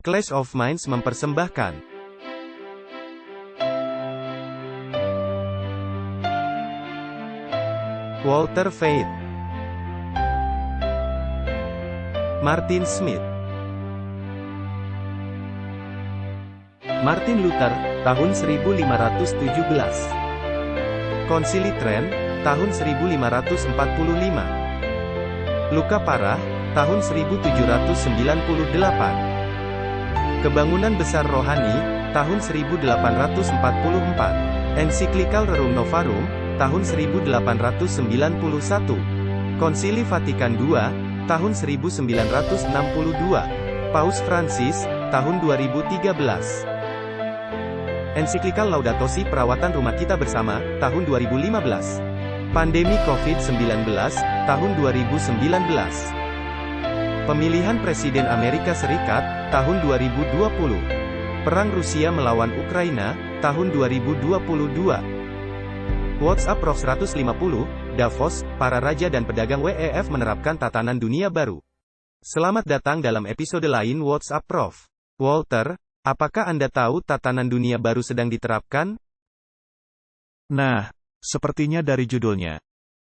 Clash of Minds mempersembahkan Walter Veith, Martin Smith, Martin Luther, tahun 1517. Konsili Trent, tahun 1545. Luka parah, tahun 1798. Kebangunan besar rohani, tahun 1844. Ensiklikal Rerum Novarum, tahun 1891. Konsili Vatikan II, tahun 1962. Paus Francis, tahun 2013. Ensiklikal Laudato Si Perawatan Rumah Kita Bersama, tahun 2015. Pandemi COVID-19, tahun 2019. Pemilihan Presiden Amerika Serikat, tahun 2020. Perang Rusia melawan Ukraina, tahun 2022. WhatsApp Prof 150, Davos, para raja dan pedagang WEF menerapkan tatanan dunia baru. Selamat datang dalam episode lain WhatsApp Prof. Walter, apakah Anda tahu tatanan dunia baru sedang diterapkan? Nah, sepertinya dari judulnya.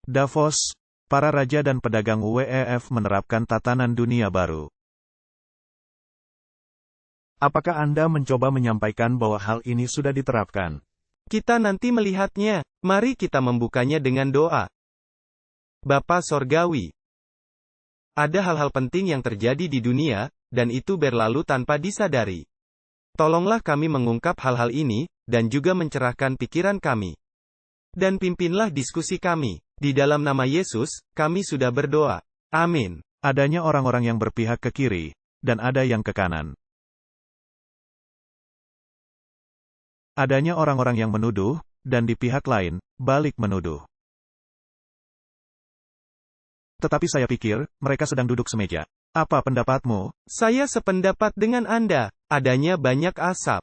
Davos, para raja dan pedagang WEF menerapkan tatanan dunia baru. Apakah Anda mencoba menyampaikan bahwa hal ini sudah diterapkan? Kita nanti melihatnya. Mari kita membukanya dengan doa. Bapa Sorgawi, ada hal-hal penting yang terjadi di dunia, dan itu berlalu tanpa disadari. Tolonglah kami mengungkap hal-hal ini, dan juga mencerahkan pikiran kami. Dan pimpinlah diskusi kami. Di dalam nama Yesus, kami sudah berdoa. Amin. Adanya orang-orang yang berpihak ke kiri, dan ada yang ke kanan. Adanya orang-orang yang menuduh, dan di pihak lain, balik menuduh. Tetapi saya pikir, mereka sedang duduk semeja. Apa pendapatmu? Saya sependapat dengan Anda. Adanya banyak asap.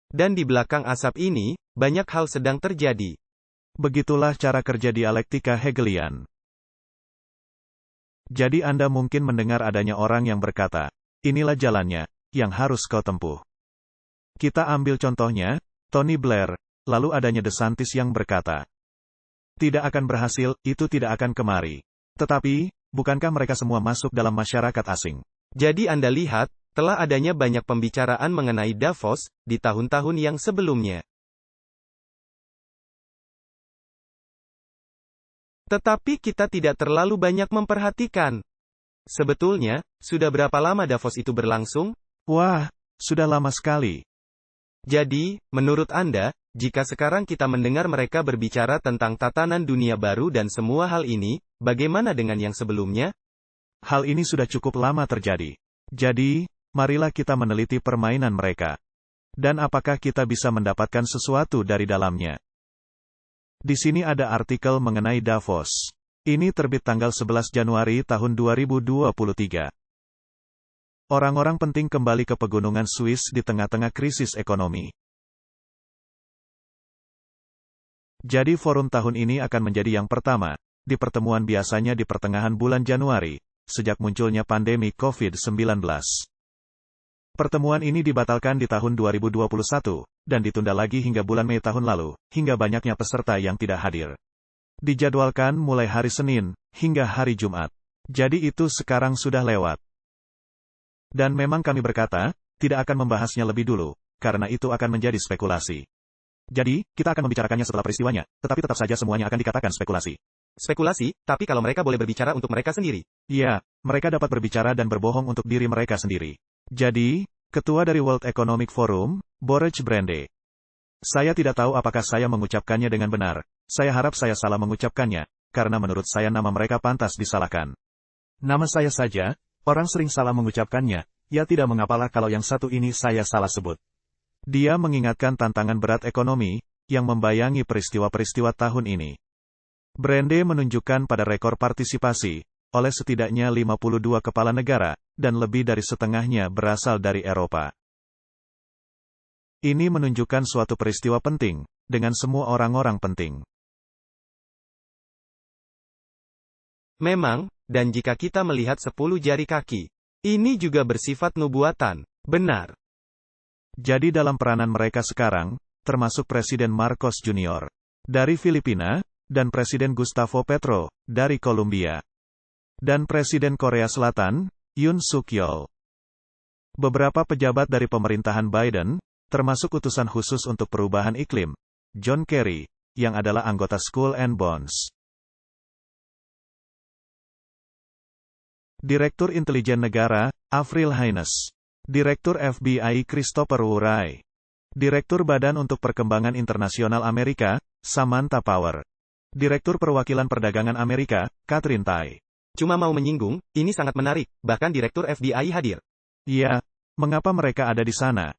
Dan di belakang asap ini, banyak hal sedang terjadi. Begitulah cara kerja dialektika Hegelian. Jadi Anda mungkin mendengar adanya orang yang berkata, inilah jalannya, yang harus kau tempuh. Kita ambil contohnya, Tony Blair, lalu adanya DeSantis yang berkata, tidak akan berhasil, itu tidak akan kemari. Tetapi, bukankah mereka semua masuk dalam masyarakat asing? Jadi Anda lihat, telah adanya banyak pembicaraan mengenai Davos, di tahun-tahun yang sebelumnya. Tetapi kita tidak terlalu banyak memperhatikan. Sebetulnya, sudah berapa lama Davos itu berlangsung? Wah, sudah lama sekali. Jadi, menurut Anda, jika sekarang kita mendengar mereka berbicara tentang tatanan dunia baru dan semua hal ini, bagaimana dengan yang sebelumnya? Hal ini sudah cukup lama terjadi. Jadi, marilah kita meneliti permainan mereka. Dan apakah kita bisa mendapatkan sesuatu dari dalamnya? Di sini ada artikel mengenai Davos. Ini terbit tanggal 11 Januari tahun 2023. Orang-orang penting kembali ke pegunungan Swiss di tengah-tengah krisis ekonomi. Jadi forum tahun ini akan menjadi yang pertama, di pertemuan biasanya di pertengahan bulan Januari, sejak munculnya pandemi COVID-19. Pertemuan ini dibatalkan di tahun 2021, dan ditunda lagi hingga bulan Mei tahun lalu, hingga banyaknya peserta yang tidak hadir. Dijadwalkan mulai hari Senin, hingga hari Jumat. Jadi itu sekarang sudah lewat. Dan memang kami berkata, tidak akan membahasnya lebih dulu, karena itu akan menjadi spekulasi. Jadi, kita akan membicarakannya setelah peristiwanya, tetapi tetap saja semuanya akan dikatakan spekulasi. Spekulasi, tapi kalau mereka boleh berbicara untuk mereka sendiri. Ya, mereka dapat berbicara dan berbohong untuk diri mereka sendiri. Jadi, Ketua dari World Economic Forum, Borge Brande. Saya tidak tahu apakah saya mengucapkannya dengan benar. Saya harap saya salah mengucapkannya, karena menurut saya nama mereka pantas disalahkan. Nama saya saja, orang sering salah mengucapkannya, ya tidak mengapalah kalau yang satu ini saya salah sebut. Dia mengingatkan tantangan berat ekonomi, yang membayangi peristiwa-peristiwa tahun ini. Brande menunjukkan pada rekor partisipasi, oleh setidaknya 52 kepala negara, dan lebih dari setengahnya berasal dari Eropa. Ini menunjukkan suatu peristiwa penting, dengan semua orang-orang penting. Memang, dan jika kita melihat 10 jari kaki, Ini juga bersifat nubuatan. Benar. Jadi dalam peranan mereka sekarang, termasuk Presiden Marcos Jr. dari Filipina, dan Presiden Gustavo Petro dari Kolombia, dan Presiden Korea Selatan, Yoon Suk Yeol. Beberapa pejabat dari pemerintahan Biden, termasuk utusan khusus untuk perubahan iklim, John Kerry, yang adalah anggota Skull and Bones. Direktur Intelijen Negara, Avril Haines. Direktur FBI Christopher Wray. Direktur Badan untuk Perkembangan Internasional Amerika, Samantha Power. Direktur Perwakilan Perdagangan Amerika, Katherine Tai. Cuma mau menyinggung, ini sangat menarik, bahkan Direktur FBI hadir. Iya, mengapa mereka ada di sana?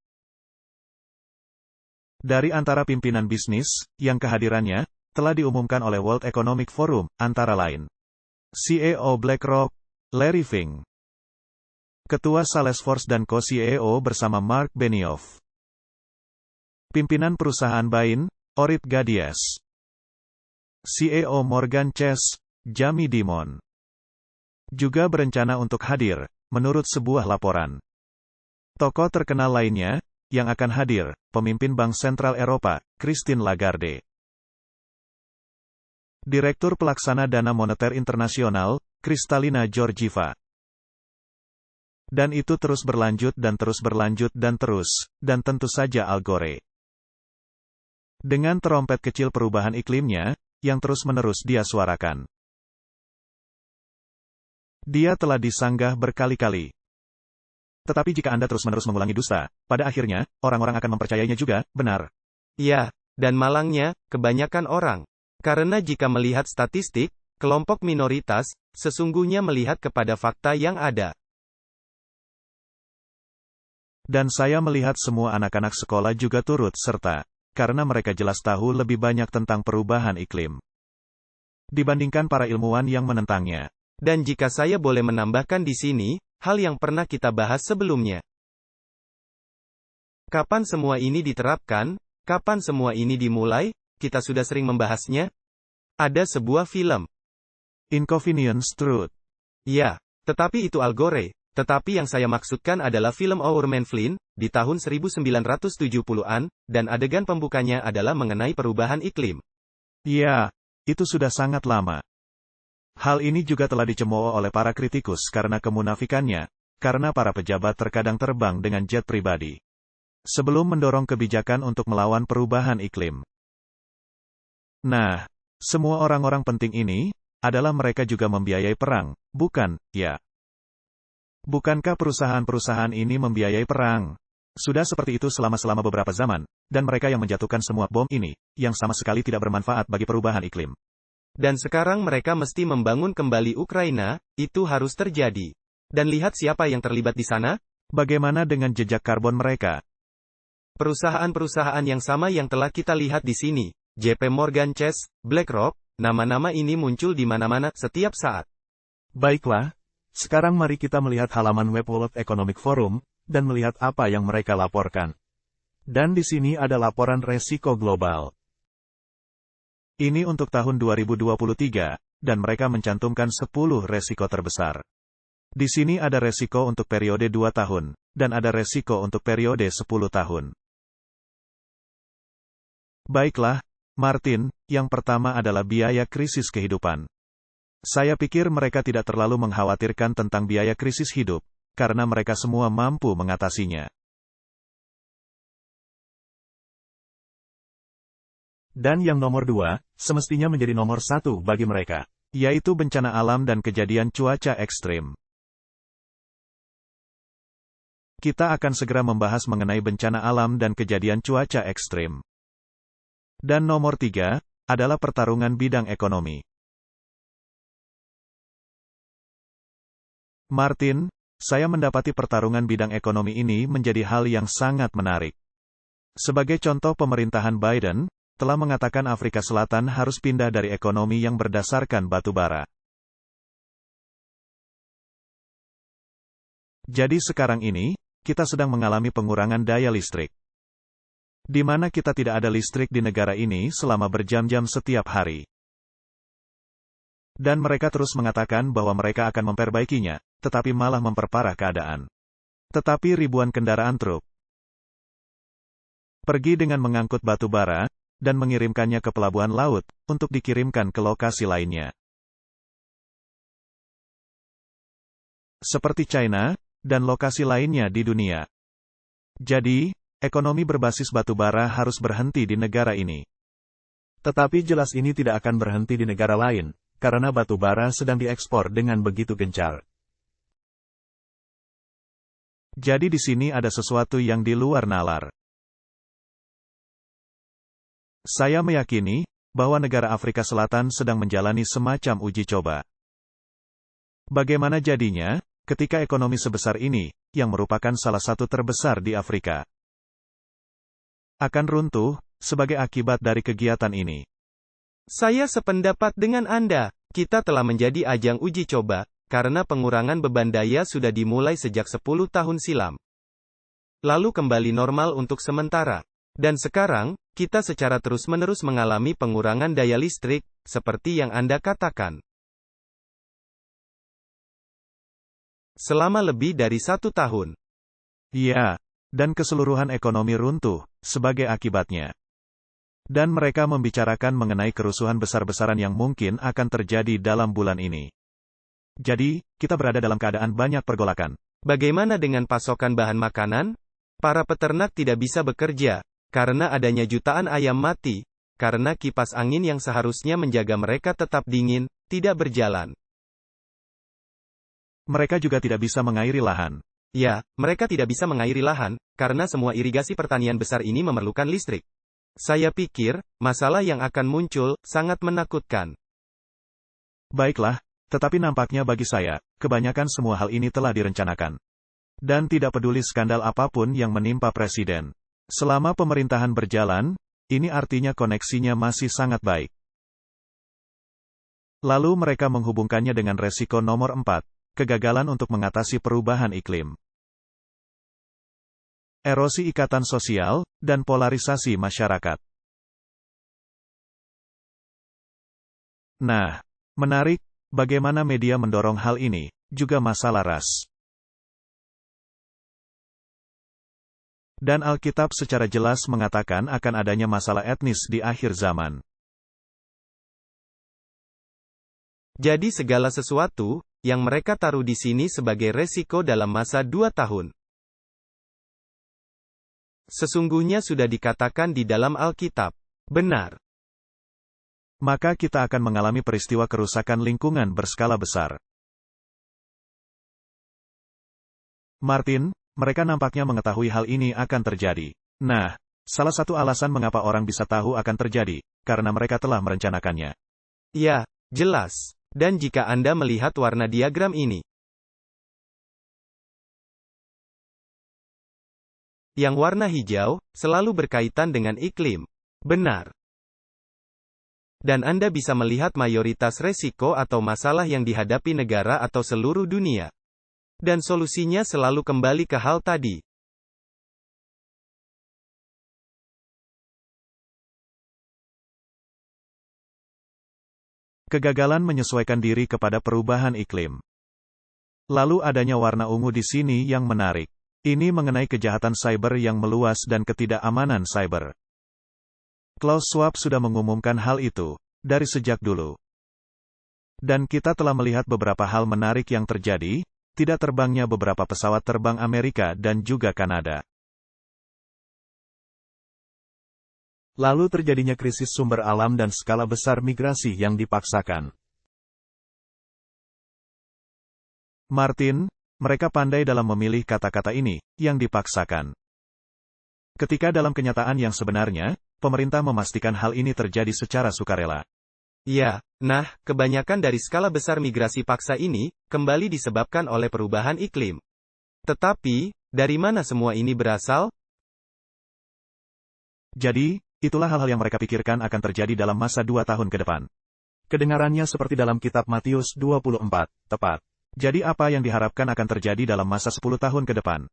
Dari antara pimpinan bisnis, yang kehadirannya, telah diumumkan oleh World Economic Forum, antara lain CEO BlackRock, Larry Fink. Ketua Salesforce dan co-CEO bersama Mark Benioff. Pimpinan perusahaan Bain, Orit Gadies. CEO Morgan Chase, Jamie Dimon. Juga berencana untuk hadir, menurut sebuah laporan. Tokoh terkenal lainnya, yang akan hadir, pemimpin Bank Sentral Eropa, Christine Lagarde. Direktur Pelaksana Dana Moneter Internasional, Kristalina Georgieva. Dan itu terus berlanjut dan terus berlanjut dan terus, dan tentu saja Al Gore. Dengan terompet kecil perubahan iklimnya, yang terus-menerus dia suarakan. Dia telah disanggah berkali-kali. Tetapi jika Anda terus-menerus mengulangi dusta, pada akhirnya, orang-orang akan mempercayainya juga, benar. Ya, dan malangnya, kebanyakan orang. Karena jika melihat statistik, kelompok minoritas, sesungguhnya melihat kepada fakta yang ada. Dan saya melihat semua anak-anak sekolah juga turut serta, karena mereka jelas tahu lebih banyak tentang perubahan iklim dibandingkan para ilmuwan yang menentangnya. Dan jika saya boleh menambahkan di sini, hal yang pernah kita bahas sebelumnya. Kapan semua ini diterapkan? Kapan semua ini dimulai? Kita sudah sering membahasnya. Ada sebuah film. Inconvenience Truth. Ya, tetapi itu Al Gore. Tetapi yang saya maksudkan adalah film Our Man Flynn, di tahun 1970-an, dan adegan pembukanya adalah mengenai perubahan iklim. Ya, itu sudah sangat lama. Hal ini juga telah dicemooh oleh para kritikus karena kemunafikannya, karena para pejabat terkadang terbang dengan jet pribadi sebelum mendorong kebijakan untuk melawan perubahan iklim. Nah, semua orang-orang penting ini, adalah mereka juga membiayai perang, bukan, ya? Bukankah perusahaan-perusahaan ini membiayai perang? Sudah seperti itu selama beberapa zaman, dan mereka yang menjatuhkan semua bom ini, yang sama sekali tidak bermanfaat bagi perubahan iklim. Dan sekarang mereka mesti membangun kembali Ukraina, itu harus terjadi. Dan lihat siapa yang terlibat di sana? Bagaimana dengan jejak karbon mereka? Perusahaan-perusahaan yang sama yang telah kita lihat di sini, JP Morgan Chase, BlackRock, nama-nama ini muncul di mana-mana, setiap saat. Baiklah, sekarang mari kita melihat halaman web World Economic Forum, dan melihat apa yang mereka laporkan. Dan di sini ada laporan resiko global. Ini untuk tahun 2023, dan mereka mencantumkan 10 resiko terbesar. Di sini ada resiko untuk periode 2 tahun, dan ada resiko untuk periode 10 tahun. Baiklah, Martin, yang pertama adalah biaya krisis kehidupan. Saya pikir mereka tidak terlalu mengkhawatirkan tentang biaya krisis hidup, karena mereka semua mampu mengatasinya. Dan yang nomor 2, semestinya menjadi nomor 1 bagi mereka, yaitu bencana alam dan kejadian cuaca ekstrim. Kita akan segera membahas mengenai bencana alam dan kejadian cuaca ekstrim. Dan nomor 3, adalah pertarungan bidang ekonomi. Martin, saya mendapati pertarungan bidang ekonomi ini menjadi hal yang sangat menarik. Sebagai contoh, pemerintahan Biden telah mengatakan Afrika Selatan harus pindah dari ekonomi yang berdasarkan batu bara. Jadi sekarang ini, kita sedang mengalami pengurangan daya listrik. Di mana kita tidak ada listrik di negara ini selama berjam-jam setiap hari. Dan mereka terus mengatakan bahwa mereka akan memperbaikinya, tetapi malah memperparah keadaan. Tetapi ribuan kendaraan truk pergi dengan mengangkut batu bara, dan mengirimkannya ke pelabuhan laut, untuk dikirimkan ke lokasi lainnya. Seperti China, dan lokasi lainnya di dunia. Jadi, ekonomi berbasis batu bara harus berhenti di negara ini. Tetapi jelas ini tidak akan berhenti di negara lain, karena batu bara sedang diekspor dengan begitu gencar. Jadi di sini ada sesuatu yang di luar nalar. Saya meyakini bahwa negara Afrika Selatan sedang menjalani semacam uji coba. Bagaimana jadinya ketika ekonomi sebesar ini, yang merupakan salah satu terbesar di Afrika, akan runtuh sebagai akibat dari kegiatan ini? Saya sependapat dengan Anda. Kita telah menjadi ajang uji coba, karena pengurangan beban daya sudah dimulai sejak 10 tahun silam. Lalu kembali normal untuk sementara. Dan sekarang, kita secara terus-menerus mengalami pengurangan daya listrik, seperti yang Anda katakan. Selama lebih dari 1 tahun. Ya, dan keseluruhan ekonomi runtuh sebagai akibatnya. Dan mereka membicarakan mengenai kerusuhan besar-besaran yang mungkin akan terjadi dalam bulan ini. Jadi, kita berada dalam keadaan banyak pergolakan. Bagaimana dengan pasokan bahan makanan? Para peternak tidak bisa bekerja, karena adanya jutaan ayam mati, karena kipas angin yang seharusnya menjaga mereka tetap dingin, tidak berjalan. Mereka juga tidak bisa mengairi lahan. Ya, mereka tidak bisa mengairi lahan, karena semua irigasi pertanian besar ini memerlukan listrik. Saya pikir, masalah yang akan muncul, sangat menakutkan. Baiklah, tetapi nampaknya bagi saya, kebanyakan semua hal ini telah direncanakan. Dan tidak peduli skandal apapun yang menimpa presiden. Selama pemerintahan berjalan, ini artinya koneksinya masih sangat baik. Lalu mereka menghubungkannya dengan resiko nomor 4, kegagalan untuk mengatasi perubahan iklim. Erosi ikatan sosial, dan polarisasi masyarakat. Nah, menarik, bagaimana media mendorong hal ini, juga masalah ras. Dan Alkitab secara jelas mengatakan akan adanya masalah etnis di akhir zaman. Jadi segala sesuatu, yang mereka taruh di sini sebagai resiko dalam masa 2 tahun. Sesungguhnya sudah dikatakan di dalam Alkitab. Benar. Maka kita akan mengalami peristiwa kerusakan lingkungan berskala besar. Martin, mereka nampaknya mengetahui hal ini akan terjadi. Nah, salah satu alasan mengapa orang bisa tahu akan terjadi, karena mereka telah merencanakannya. Ya, jelas. Dan jika Anda melihat warna diagram ini, yang warna hijau, selalu berkaitan dengan iklim. Benar. Dan Anda bisa melihat mayoritas resiko atau masalah yang dihadapi negara atau seluruh dunia. Dan solusinya selalu kembali ke hal tadi. Kegagalan menyesuaikan diri kepada perubahan iklim. Lalu adanya warna ungu di sini yang menarik. Ini mengenai kejahatan cyber yang meluas dan ketidakamanan cyber. Klaus Schwab sudah mengumumkan hal itu dari sejak dulu. Dan kita telah melihat beberapa hal menarik yang terjadi, tidak terbangnya beberapa pesawat terbang Amerika dan juga Kanada. Lalu terjadinya krisis sumber alam dan skala besar migrasi yang dipaksakan. Martin, mereka pandai dalam memilih kata-kata ini, yang dipaksakan. Ketika dalam kenyataan yang sebenarnya, pemerintah memastikan hal ini terjadi secara sukarela. Ya, nah, kebanyakan dari skala besar migrasi paksa ini, kembali disebabkan oleh perubahan iklim. Tetapi, dari mana semua ini berasal? Jadi, itulah hal-hal yang mereka pikirkan akan terjadi dalam masa 2 tahun ke depan. Kedengarannya seperti dalam kitab Matius 24, tepat. Jadi apa yang diharapkan akan terjadi dalam masa 10 tahun ke depan?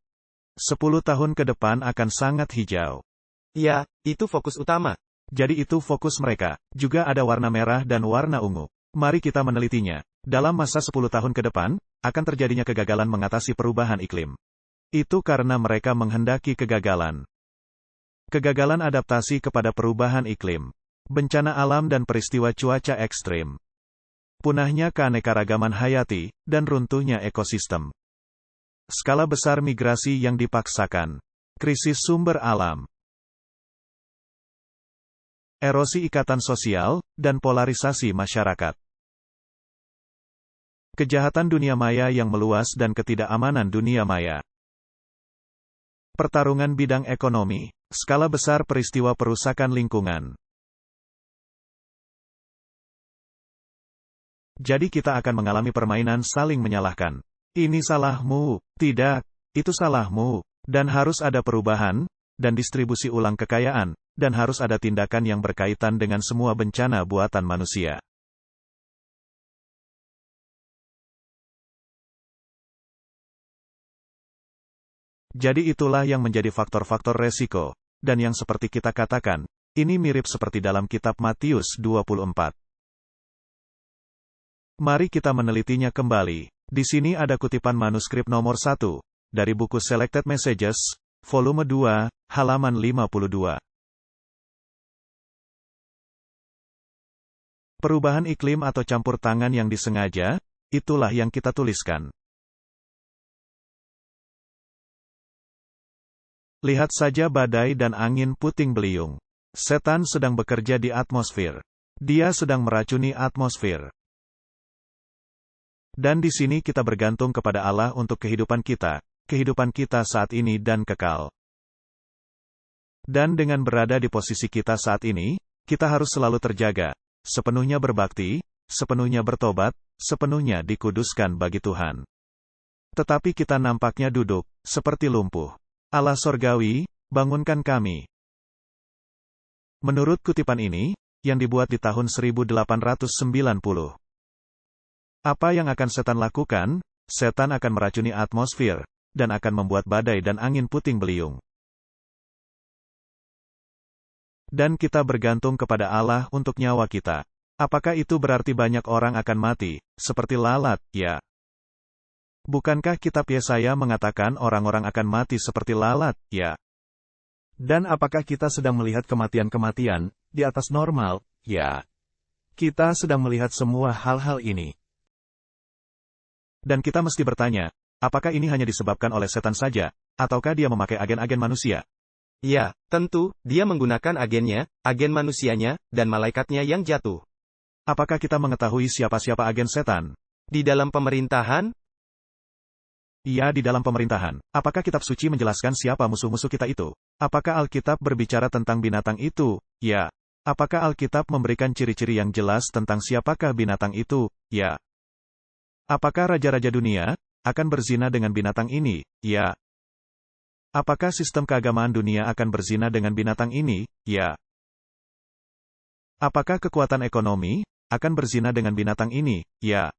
10 tahun ke depan akan sangat hijau. Ya, itu fokus utama. Jadi itu fokus mereka. Juga ada warna merah dan warna ungu. Mari kita menelitinya. Dalam masa 10 tahun ke depan, akan terjadinya kegagalan mengatasi perubahan iklim. Itu karena mereka menghendaki kegagalan. Kegagalan adaptasi kepada perubahan iklim, bencana alam dan peristiwa cuaca ekstrim. Punahnya keanekaragaman hayati, dan runtuhnya ekosistem. Skala besar migrasi yang dipaksakan. Krisis sumber alam. Erosi ikatan sosial, dan polarisasi masyarakat. Kejahatan dunia maya yang meluas dan ketidakamanan dunia maya. Pertarungan bidang ekonomi. Skala besar peristiwa perusakan lingkungan. Jadi kita akan mengalami permainan saling menyalahkan. Ini salahmu, tidak, itu salahmu, dan harus ada perubahan, dan distribusi ulang kekayaan, dan harus ada tindakan yang berkaitan dengan semua bencana buatan manusia. Jadi itulah yang menjadi faktor-faktor resiko, dan yang seperti kita katakan, ini mirip seperti dalam kitab Matius 24. Mari kita menelitinya kembali. Di sini ada kutipan manuskrip nomor 1, dari buku Selected Messages, volume 2, halaman 52. Perubahan iklim atau campur tangan yang disengaja, itulah yang kita tuliskan. Lihat saja badai dan angin puting beliung. Setan sedang bekerja di atmosfer. Dia sedang meracuni atmosfer. Dan di sini kita bergantung kepada Allah untuk kehidupan kita saat ini dan kekal. Dan dengan berada di posisi kita saat ini, kita harus selalu terjaga, sepenuhnya berbakti, sepenuhnya bertobat, sepenuhnya dikuduskan bagi Tuhan. Tetapi kita nampaknya duduk, seperti lumpuh. Allah sorgawi, bangunkan kami. Menurut kutipan ini, yang dibuat di tahun 1890. Apa yang akan setan lakukan? Setan akan meracuni atmosfer, dan akan membuat badai dan angin puting beliung. Dan kita bergantung kepada Allah untuk nyawa kita. Apakah itu berarti banyak orang akan mati, seperti lalat? Ya. Bukankah kitab Yesaya mengatakan orang-orang akan mati seperti lalat? Ya. Dan apakah kita sedang melihat kematian-kematian di atas normal? Ya. Kita sedang melihat semua hal-hal ini. Dan kita mesti bertanya, apakah ini hanya disebabkan oleh setan saja, ataukah dia memakai agen-agen manusia? Ya, tentu, dia menggunakan agennya, agen manusianya, dan malaikatnya yang jatuh. Apakah kita mengetahui siapa-siapa agen setan? Di dalam pemerintahan? Iya, di dalam pemerintahan. Apakah kitab suci menjelaskan siapa musuh-musuh kita itu? Apakah Alkitab berbicara tentang binatang itu? Ya. Apakah Alkitab memberikan ciri-ciri yang jelas tentang siapakah binatang itu? Ya. Apakah raja-raja dunia akan berzina dengan binatang ini? Ya. Apakah sistem keagamaan dunia akan berzina dengan binatang ini? Ya. Apakah kekuatan ekonomi akan berzina dengan binatang ini? Ya.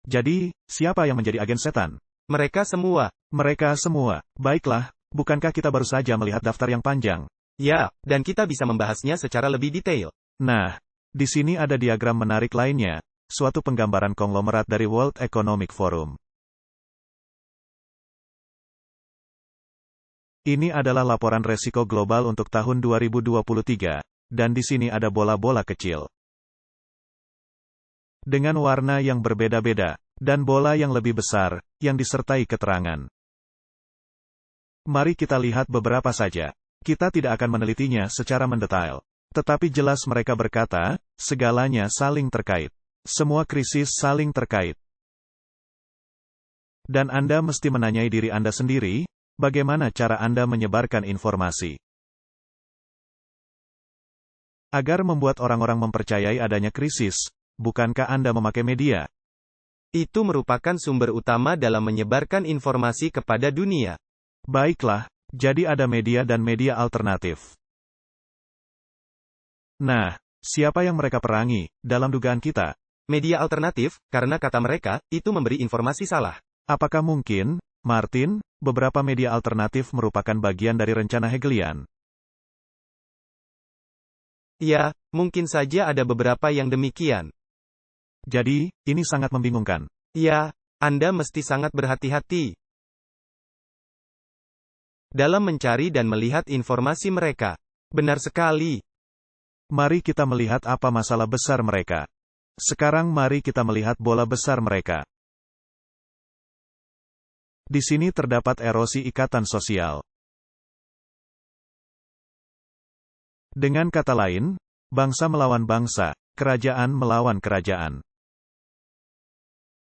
Jadi, siapa yang menjadi agen setan? Mereka semua. Mereka semua. Baiklah, bukankah kita baru saja melihat daftar yang panjang? Ya, dan kita bisa membahasnya secara lebih detail. Nah, di sini ada diagram menarik lainnya, suatu penggambaran konglomerat dari World Economic Forum. Ini adalah laporan resiko global untuk tahun 2023, dan di sini ada bola-bola kecil. Dengan warna yang berbeda-beda, dan bola yang lebih besar, yang disertai keterangan. Mari kita lihat beberapa saja. Kita tidak akan menelitinya secara mendetail. Tetapi jelas mereka berkata, segalanya saling terkait. Semua krisis saling terkait. Dan Anda mesti menanyai diri Anda sendiri, bagaimana cara Anda menyebarkan informasi. Agar membuat orang-orang mempercayai adanya krisis, bukankah Anda memakai media? Itu merupakan sumber utama dalam menyebarkan informasi kepada dunia. Baiklah, jadi ada media dan media alternatif. Nah, siapa yang mereka perangi, dalam dugaan kita? Media alternatif, karena kata mereka, itu memberi informasi salah. Apakah mungkin, Martin, beberapa media alternatif merupakan bagian dari rencana Hegelian? Ya, mungkin saja ada beberapa yang demikian. Jadi, ini sangat membingungkan. Ya, Anda mesti sangat berhati-hati dalam mencari dan melihat informasi mereka. Benar sekali. Mari kita melihat apa masalah besar mereka. Sekarang mari kita melihat bola besar mereka. Di sini terdapat erosi ikatan sosial. Dengan kata lain, bangsa melawan bangsa, kerajaan melawan kerajaan.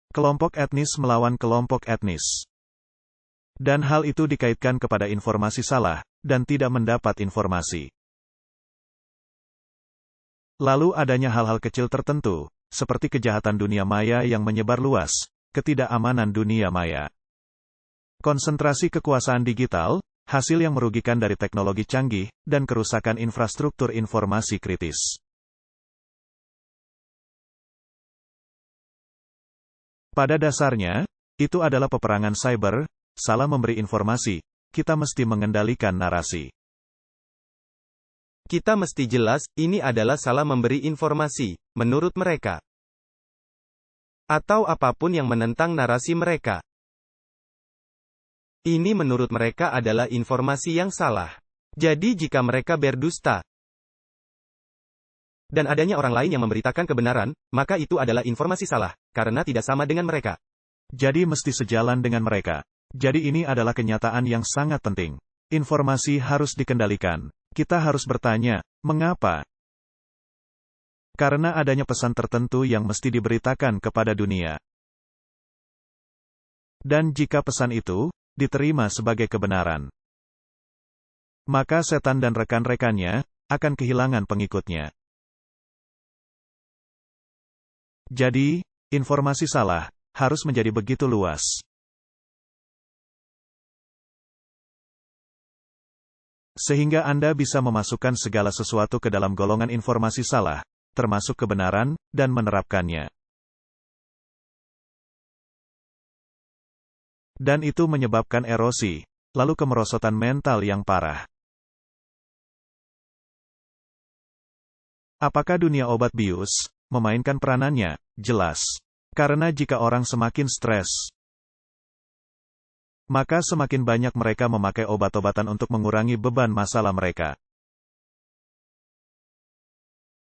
Kelompok etnis melawan kelompok etnis. Dan hal itu dikaitkan kepada informasi salah, dan tidak mendapat informasi. Lalu adanya hal-hal kecil tertentu, seperti kejahatan dunia maya yang menyebar luas, ketidakamanan dunia maya. Konsentrasi kekuasaan digital, hasil yang merugikan dari teknologi canggih, dan kerusakan infrastruktur informasi kritis. Pada dasarnya, itu adalah peperangan cyber, salah memberi informasi, kita mesti mengendalikan narasi. Kita mesti jelas, ini adalah salah memberi informasi, menurut mereka. Atau apapun yang menentang narasi mereka. Ini menurut mereka adalah informasi yang salah. Jadi jika mereka berdusta, dan adanya orang lain yang memberitakan kebenaran, maka itu adalah informasi salah, karena tidak sama dengan mereka. Jadi mesti sejalan dengan mereka. Jadi ini adalah kenyataan yang sangat penting. Informasi harus dikendalikan. Kita harus bertanya, mengapa? Karena adanya pesan tertentu yang mesti diberitakan kepada dunia. Dan jika pesan itu diterima sebagai kebenaran, maka setan dan rekan-rekannya akan kehilangan pengikutnya. Jadi, informasi salah harus menjadi begitu luas. Sehingga Anda bisa memasukkan segala sesuatu ke dalam golongan informasi salah, termasuk kebenaran, dan menerapkannya. Dan itu menyebabkan erosi, lalu kemerosotan mental yang parah. Apakah dunia obat bius memainkan peranannya? Jelas. Karena jika orang semakin stres, maka semakin banyak mereka memakai obat-obatan untuk mengurangi beban masalah mereka.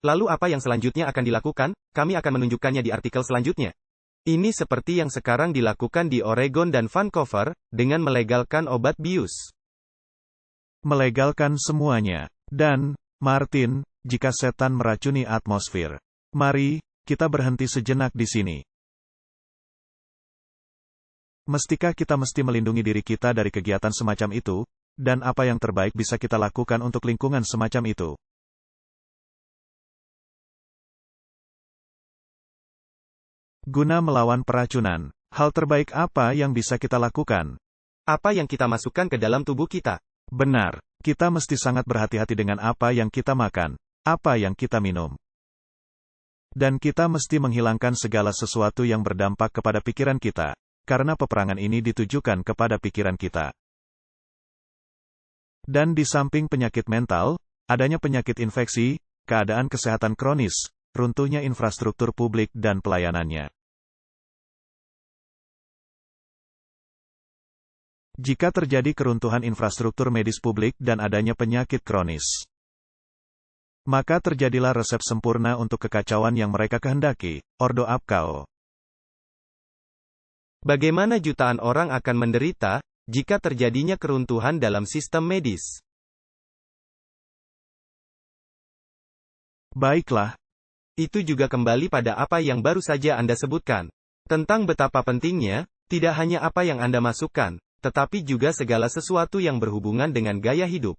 Lalu apa yang selanjutnya akan dilakukan? Kami akan menunjukkannya di artikel selanjutnya. Ini seperti yang sekarang dilakukan di Oregon dan Vancouver, dengan melegalkan obat bius. Melegalkan semuanya. Dan, Martin, jika setan meracuni atmosfer, mari, kita berhenti sejenak di sini. Mestikah kita mesti melindungi diri kita dari kegiatan semacam itu, dan apa yang terbaik bisa kita lakukan untuk lingkungan semacam itu? Guna melawan peracunan, hal terbaik apa yang bisa kita lakukan? Apa yang kita masukkan ke dalam tubuh kita? Benar, kita mesti sangat berhati-hati dengan apa yang kita makan, apa yang kita minum. Dan kita mesti menghilangkan segala sesuatu yang berdampak kepada pikiran kita. Karena peperangan ini ditujukan kepada pikiran kita. Dan di samping penyakit mental, adanya penyakit infeksi, keadaan kesehatan kronis, runtuhnya infrastruktur publik dan pelayanannya. Jika terjadi keruntuhan infrastruktur medis publik dan adanya penyakit kronis, maka terjadilah resep sempurna untuk kekacauan yang mereka kehendaki, Ordo ab Chaos. Bagaimana jutaan orang akan menderita, jika terjadinya keruntuhan dalam sistem medis? Baiklah. Itu juga kembali pada apa yang baru saja Anda sebutkan. Tentang betapa pentingnya, tidak hanya apa yang Anda masukkan, tetapi juga segala sesuatu yang berhubungan dengan gaya hidup.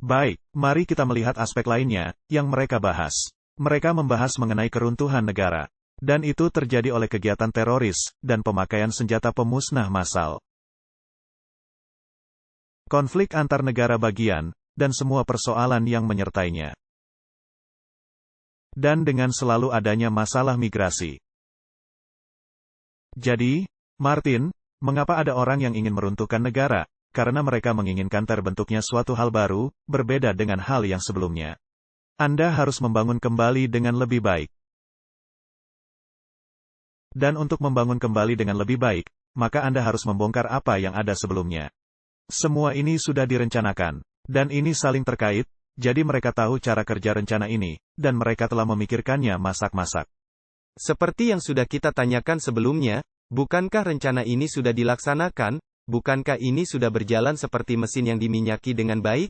Baik, mari kita melihat aspek lainnya, yang mereka bahas. Mereka membahas mengenai keruntuhan negara. Dan itu terjadi oleh kegiatan teroris, dan pemakaian senjata pemusnah massal. Konflik antar negara bagian, dan semua persoalan yang menyertainya. Dan dengan selalu adanya masalah migrasi. Jadi, Martin, mengapa ada orang yang ingin meruntuhkan negara? Karena mereka menginginkan terbentuknya suatu hal baru, berbeda dengan hal yang sebelumnya. Anda harus membangun kembali dengan lebih baik. Dan untuk membangun kembali dengan lebih baik, maka Anda harus membongkar apa yang ada sebelumnya. Semua ini sudah direncanakan. Dan ini saling terkait, jadi mereka tahu cara kerja rencana ini, dan mereka telah memikirkannya masak-masak. Seperti yang sudah kita tanyakan sebelumnya, bukankah rencana ini sudah dilaksanakan? Bukankah ini sudah berjalan seperti mesin yang diminyaki dengan baik?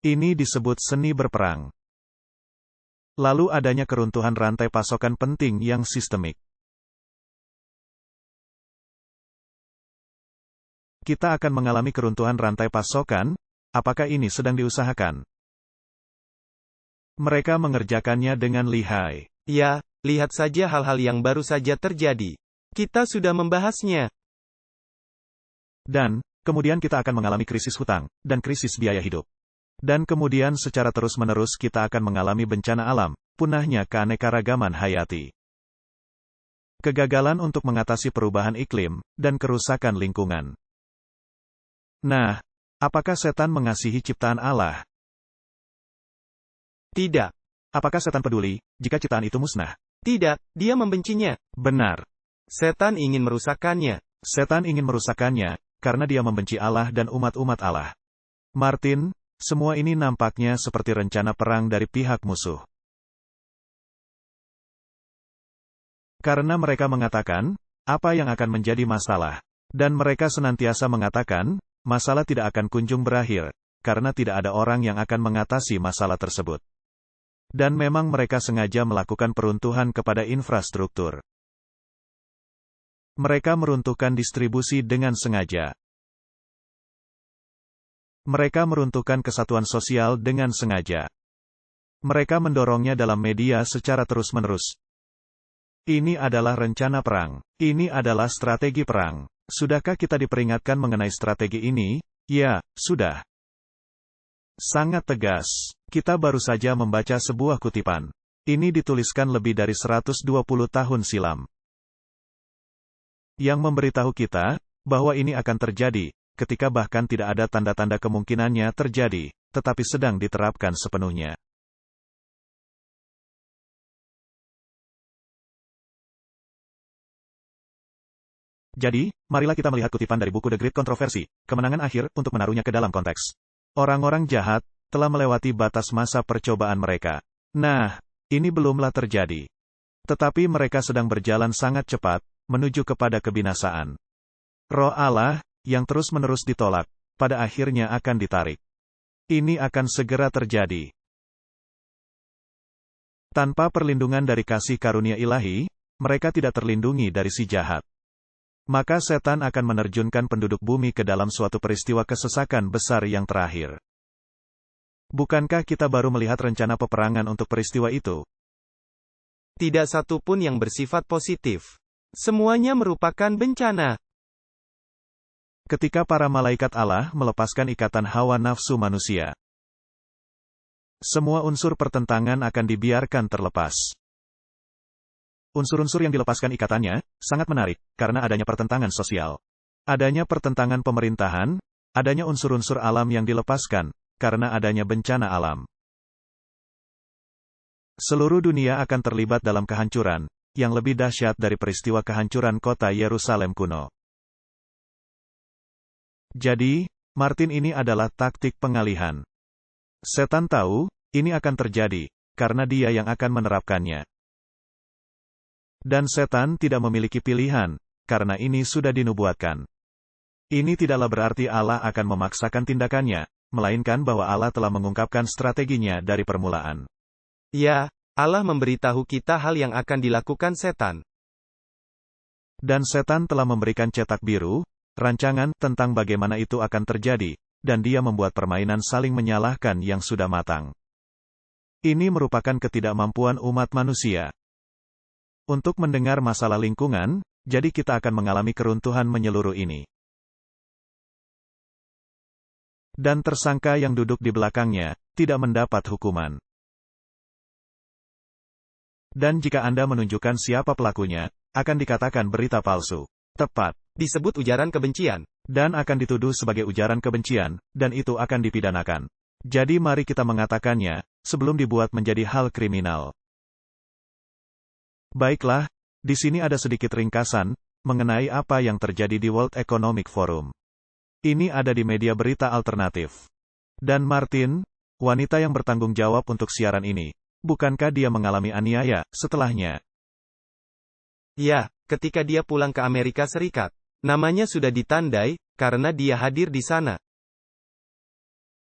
Ini disebut seni berperang. Lalu adanya keruntuhan rantai pasokan penting yang sistemik. Kita akan mengalami keruntuhan rantai pasokan. Apakah ini sedang diusahakan? Mereka mengerjakannya dengan lihai. Ya, lihat saja hal-hal yang baru saja terjadi. Kita sudah membahasnya. Dan, kemudian kita akan mengalami krisis hutang, dan krisis biaya hidup. Dan kemudian secara terus-menerus kita akan mengalami bencana alam, punahnya keanekaragaman hayati. Kegagalan untuk mengatasi perubahan iklim, dan kerusakan lingkungan. Nah, apakah setan mengasihi ciptaan Allah? Tidak. Apakah setan peduli jika ciptaan itu musnah? Tidak, dia membencinya. Benar. Setan ingin merusakkannya. Setan ingin merusakkannya, karena dia membenci Allah dan umat-umat Allah. Martin, semua ini nampaknya seperti rencana perang dari pihak musuh. Karena mereka mengatakan, apa yang akan menjadi masalah? Dan mereka senantiasa mengatakan, masalah tidak akan kunjung berakhir, karena tidak ada orang yang akan mengatasi masalah tersebut. Dan memang mereka sengaja melakukan peruntuhan kepada infrastruktur. Mereka meruntuhkan distribusi dengan sengaja. Mereka meruntuhkan kesatuan sosial dengan sengaja. Mereka mendorongnya dalam media secara terus-menerus. Ini adalah rencana perang. Ini adalah strategi perang. Sudahkah kita diperingatkan mengenai strategi ini? Ya, sudah. Sangat tegas. Kita baru saja membaca sebuah kutipan. Ini dituliskan lebih dari 120 tahun silam. Yang memberitahu kita, bahwa ini akan terjadi, ketika bahkan tidak ada tanda-tanda kemungkinannya terjadi, tetapi sedang diterapkan sepenuhnya. Jadi, marilah kita melihat kutipan dari buku The Great Controversy, kemenangan akhir, untuk menaruhnya ke dalam konteks. Orang-orang jahat telah melewati batas masa percobaan mereka. Nah, ini belumlah terjadi. Tetapi mereka sedang berjalan sangat cepat, menuju kepada kebinasaan. Roh Allah, yang terus-menerus ditolak, pada akhirnya akan ditarik. Ini akan segera terjadi. Tanpa perlindungan dari kasih karunia ilahi, mereka tidak terlindungi dari si jahat. Maka setan akan menerjunkan penduduk bumi ke dalam suatu peristiwa kesesakan besar yang terakhir. Bukankah kita baru melihat rencana peperangan untuk peristiwa itu? Tidak satu pun yang bersifat positif. Semuanya merupakan bencana. Ketika para malaikat Allah melepaskan ikatan hawa nafsu manusia, semua unsur pertentangan akan dibiarkan terlepas. Unsur-unsur yang dilepaskan ikatannya, sangat menarik, karena adanya pertentangan sosial. Adanya pertentangan pemerintahan, adanya unsur-unsur alam yang dilepaskan, karena adanya bencana alam. Seluruh dunia akan terlibat dalam kehancuran, yang lebih dahsyat dari peristiwa kehancuran kota Yerusalem kuno. Jadi, Martin, ini adalah taktik pengalihan. Setan tahu, ini akan terjadi, karena dia yang akan menerapkannya. Dan setan tidak memiliki pilihan, karena ini sudah dinubuatkan. Ini tidaklah berarti Allah akan memaksakan tindakannya, melainkan bahwa Allah telah mengungkapkan strateginya dari permulaan. Ya, Allah memberitahu kita hal yang akan dilakukan setan. Dan setan telah memberikan cetak biru, rancangan tentang bagaimana itu akan terjadi, dan dia membuat permainan saling menyalahkan yang sudah matang. Ini merupakan ketidakmampuan umat manusia untuk mendengar masalah lingkungan, jadi kita akan mengalami keruntuhan menyeluruh ini. Dan tersangka yang duduk di belakangnya, tidak mendapat hukuman. Dan jika Anda menunjukkan siapa pelakunya, akan dikatakan berita palsu. Tepat. Disebut ujaran kebencian. Dan akan dituduh sebagai ujaran kebencian, dan itu akan dipidanakan. Jadi mari kita mengatakannya, sebelum dibuat menjadi hal kriminal. Baiklah, Di sini ada sedikit ringkasan mengenai apa yang terjadi di World Economic Forum. Ini ada di media berita alternatif. Dan Martin, wanita yang bertanggung jawab untuk siaran ini, bukankah dia mengalami aniaya setelahnya? Ya, ketika dia pulang ke Amerika Serikat. Namanya sudah ditandai, karena dia hadir di sana.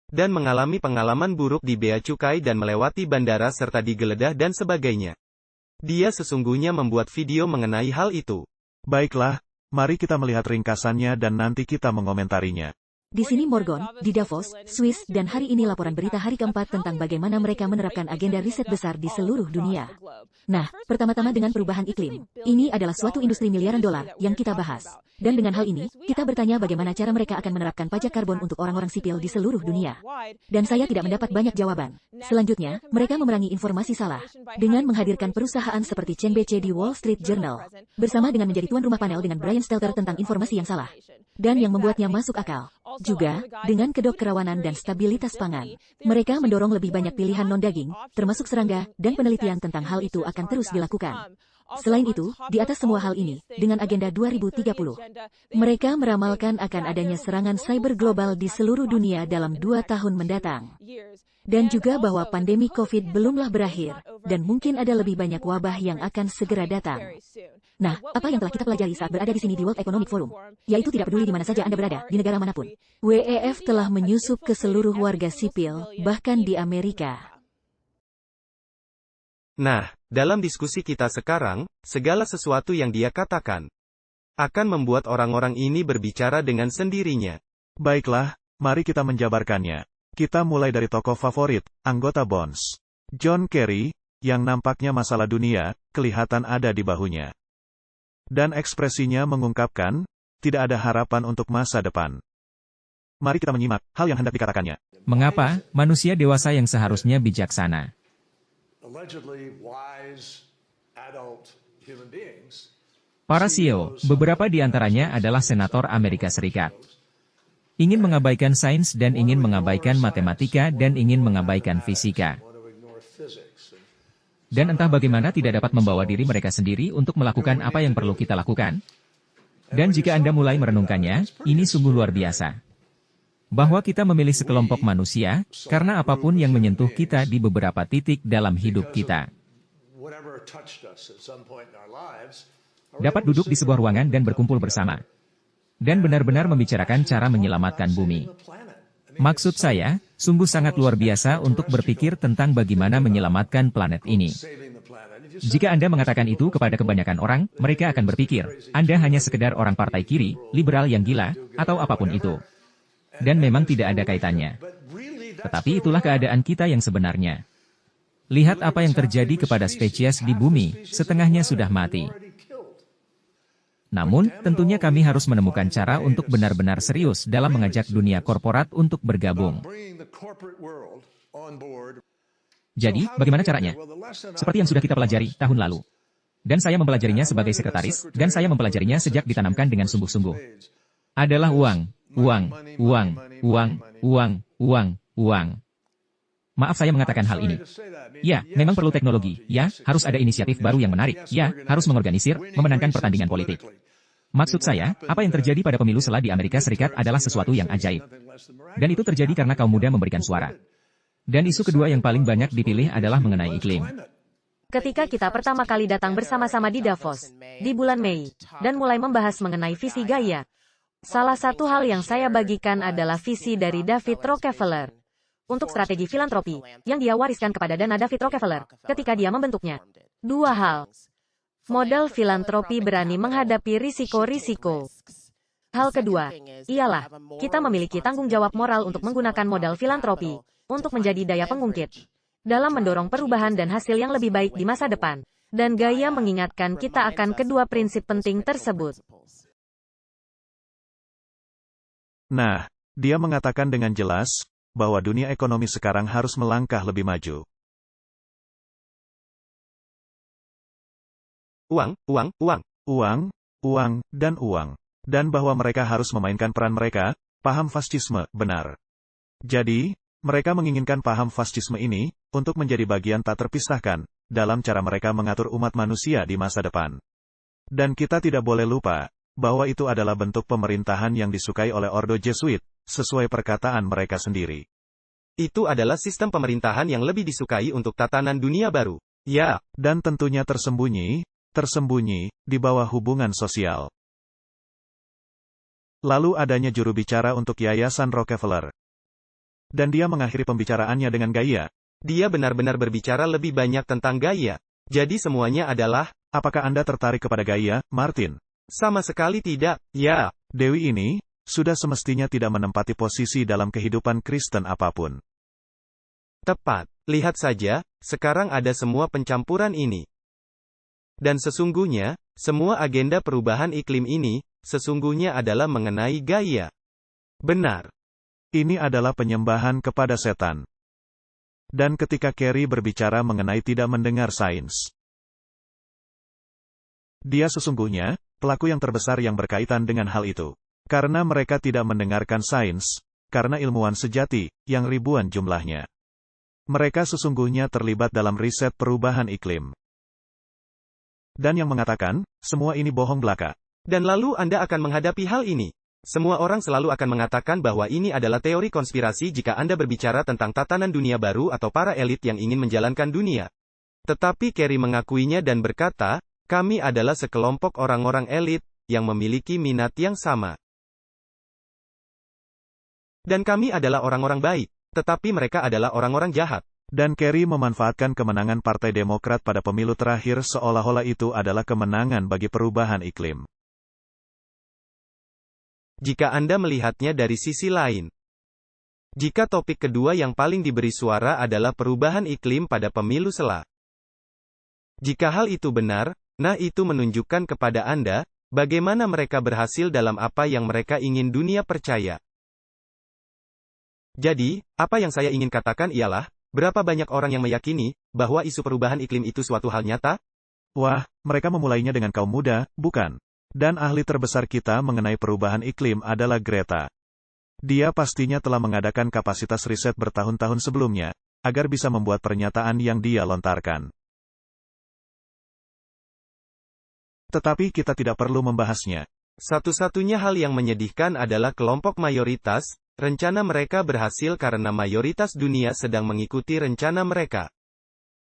Dan mengalami pengalaman buruk di bea cukai dan melewati bandara serta digeledah dan sebagainya. Dia sesungguhnya membuat video mengenai hal itu. Baiklah, mari kita melihat ringkasannya dan nanti kita mengomentarinya. Di sini Morgan, di Davos, Swiss, dan hari ini laporan berita hari keempat tentang bagaimana mereka menerapkan agenda riset besar di seluruh dunia. Nah, pertama-tama dengan perubahan iklim. Ini adalah suatu industri miliaran dolar yang kita bahas. Dan dengan hal ini, kita bertanya bagaimana cara mereka akan menerapkan pajak karbon untuk orang-orang sipil di seluruh dunia. Dan saya tidak mendapat banyak jawaban. Selanjutnya, mereka memerangi informasi salah dengan menghadirkan perusahaan seperti CNBC di Wall Street Journal, bersama dengan menjadi tuan rumah panel dengan Brian Stelter tentang informasi yang salah, dan yang membuatnya masuk akal. Juga, dengan kedok kerawanan dan stabilitas pangan, mereka mendorong lebih banyak pilihan non-daging, termasuk serangga, dan penelitian tentang hal itu akan terus dilakukan. Selain itu, di atas semua hal ini, dengan agenda 2030, mereka meramalkan akan adanya serangan cyber global di seluruh dunia dalam 2 tahun mendatang. Dan juga bahwa pandemi COVID belumlah berakhir, dan mungkin ada lebih banyak wabah yang akan segera datang. Nah, apa yang telah kita pelajari saat berada di sini di World Economic Forum? Yaitu tidak peduli di mana saja Anda berada, di negara manapun. WEF telah menyusup ke seluruh warga sipil, bahkan di Amerika. Nah, dalam diskusi kita sekarang, segala sesuatu yang dia katakan akan membuat orang-orang ini berbicara dengan sendirinya. Baiklah, mari kita menjabarkannya. Kita mulai dari tokoh favorit, anggota Bonds. John Kerry, yang nampaknya masalah dunia, kelihatan ada di bahunya. Dan ekspresinya mengungkapkan, tidak ada harapan untuk masa depan. Mari kita menyimak hal yang hendak dikatakannya. Mengapa manusia dewasa yang seharusnya bijaksana? Para CEO, beberapa di antaranya adalah senator Amerika Serikat, ingin mengabaikan sains dan ingin mengabaikan matematika dan ingin mengabaikan fisika. Dan entah bagaimana tidak dapat membawa diri mereka sendiri untuk melakukan apa yang perlu kita lakukan. Dan jika Anda mulai merenungkannya, ini sungguh luar biasa. Bahwa kita memilih sekelompok manusia, karena apapun yang menyentuh kita di beberapa titik dalam hidup kita. Dapat duduk di sebuah ruangan dan berkumpul bersama. Dan benar-benar membicarakan cara menyelamatkan bumi. Maksud saya, sungguh sangat luar biasa untuk berpikir tentang bagaimana menyelamatkan planet ini. Jika Anda mengatakan itu kepada kebanyakan orang, mereka akan berpikir, Anda hanya sekedar orang partai kiri, liberal yang gila, atau apapun itu. Dan memang tidak ada kaitannya. Tetapi itulah keadaan kita yang sebenarnya. Lihat apa yang terjadi kepada spesies di bumi, setengahnya sudah mati. Namun, tentunya kami harus menemukan cara untuk benar-benar serius dalam mengajak dunia korporat untuk bergabung. Jadi, bagaimana caranya? Seperti yang sudah kita pelajari tahun lalu. Dan saya mempelajarinya sebagai sekretaris, dan saya mempelajarinya sejak ditanamkan dengan sungguh-sungguh. Adalah uang, uang, uang, uang, uang, uang, uang. Maaf saya mengatakan hal ini. Ya, memang perlu teknologi. Ya, harus ada inisiatif baru yang menarik. Ya, harus mengorganisir, memenangkan pertandingan politik. Maksud saya, apa yang terjadi pada pemilu sela di Amerika Serikat adalah sesuatu yang ajaib. Dan itu terjadi karena kaum muda memberikan suara. Dan isu kedua yang paling banyak dipilih adalah mengenai iklim. Ketika kita pertama kali datang bersama-sama di Davos, di bulan Mei, dan mulai membahas mengenai visi Gaia, salah satu hal yang saya bagikan adalah visi dari David Rockefeller untuk strategi filantropi yang dia wariskan kepada dana David Rockefeller ketika dia membentuknya. Dua hal. Model filantropi berani menghadapi risiko-risiko. Hal kedua, ialah kita memiliki tanggung jawab moral untuk menggunakan modal filantropi untuk menjadi daya pengungkit dalam mendorong perubahan dan hasil yang lebih baik di masa depan. Dan Gaia mengingatkan kita akan kedua prinsip penting tersebut. Nah, dia mengatakan dengan jelas bahwa dunia ekonomi sekarang harus melangkah lebih maju. Uang, uang, uang. Uang, uang, dan uang. Dan bahwa mereka harus memainkan peran mereka, paham fascisme, benar. Jadi, mereka menginginkan paham fascisme ini, untuk menjadi bagian tak terpisahkan, dalam cara mereka mengatur umat manusia di masa depan. Dan kita tidak boleh lupa, bahwa itu adalah bentuk pemerintahan yang disukai oleh Ordo Jesuit, sesuai perkataan mereka sendiri. Itu adalah sistem pemerintahan yang lebih disukai untuk tatanan dunia baru. Ya, Dan tentunya tersembunyi di bawah hubungan sosial. Lalu adanya juru bicara untuk Yayasan Rockefeller. Dan dia mengakhiri pembicaraannya dengan gaya. dia benar-benar berbicara lebih banyak tentang gaya. Jadi semuanya adalah, Apakah Anda tertarik kepada gaya, Martin? sama sekali tidak, ya. Dewi ini, sudah semestinya tidak menempati posisi dalam kehidupan Kristen apapun. Tepat. Lihat saja, sekarang ada semua pencampuran ini. Dan sesungguhnya, semua agenda perubahan iklim ini, sesungguhnya adalah mengenai gaya. Benar. Ini adalah penyembahan kepada setan. Dan ketika Kerry berbicara mengenai tidak mendengar sains, dia sesungguhnya, pelaku yang terbesar yang berkaitan dengan hal itu. Karena mereka tidak mendengarkan sains, karena ilmuwan sejati, yang ribuan jumlahnya. Mereka sesungguhnya terlibat dalam riset perubahan iklim. Dan yang mengatakan, semua ini bohong belaka. Dan lalu Anda akan menghadapi hal ini. Semua orang selalu akan mengatakan bahwa ini adalah teori konspirasi jika Anda berbicara tentang tatanan dunia baru atau para elit yang ingin menjalankan dunia. Tetapi Kerry mengakuinya dan berkata, kami adalah sekelompok orang-orang elit, yang memiliki minat yang sama. Dan kami adalah orang-orang baik. Tetapi mereka adalah orang-orang jahat. Dan Kerry memanfaatkan kemenangan Partai Demokrat pada pemilu terakhir seolah-olah itu adalah kemenangan bagi perubahan iklim. Jika Anda melihatnya dari sisi lain. Jika topik kedua yang paling diberi suara adalah perubahan iklim pada pemilu sela. Jika hal itu benar, nah itu menunjukkan kepada Anda, bagaimana mereka berhasil dalam apa yang mereka ingin dunia percaya. Jadi, apa yang saya ingin katakan ialah, berapa banyak orang yang meyakini, bahwa isu perubahan iklim itu suatu hal nyata? Wah, mereka memulainya dengan kaum muda, bukan? Dan ahli terbesar kita mengenai perubahan iklim adalah Greta. Dia pastinya telah mengadakan kapasitas riset bertahun-tahun sebelumnya, agar bisa membuat pernyataan yang dia lontarkan. Tetapi kita tidak perlu membahasnya. Satu-satunya hal yang menyedihkan adalah kelompok mayoritas, rencana mereka berhasil karena mayoritas dunia sedang mengikuti rencana mereka.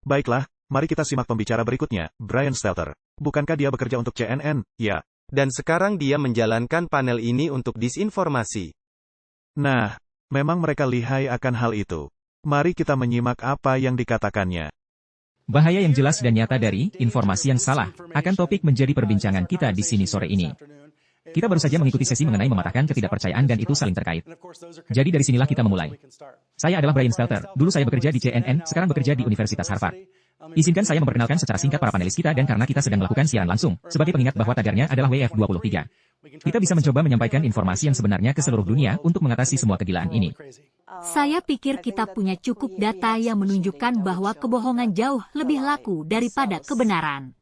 Baiklah, mari kita simak pembicara berikutnya, Brian Stelter. Bukankah dia bekerja untuk CNN? Ya. Dan sekarang dia menjalankan panel ini untuk disinformasi. Nah, memang mereka lihai akan hal itu. Mari kita menyimak apa yang dikatakannya. Bahaya yang jelas dan nyata dari informasi yang salah akan topik menjadi perbincangan kita di sini sore ini. Kita baru saja mengikuti sesi mengenai mematahkan ketidakpercayaan dan itu saling terkait. Jadi dari sinilah kita memulai. Saya adalah Brian Stelter, dulu saya bekerja di CNN, sekarang bekerja di Universitas Harvard. Izinkan saya memperkenalkan secara singkat para panelis kita dan karena kita sedang melakukan siaran langsung, sebagai pengingat bahwa tagarnya adalah WF23. Kita bisa mencoba menyampaikan informasi yang sebenarnya ke seluruh dunia untuk mengatasi semua kegilaan ini. Saya pikir kita punya cukup data yang menunjukkan bahwa kebohongan jauh lebih laku daripada kebenaran.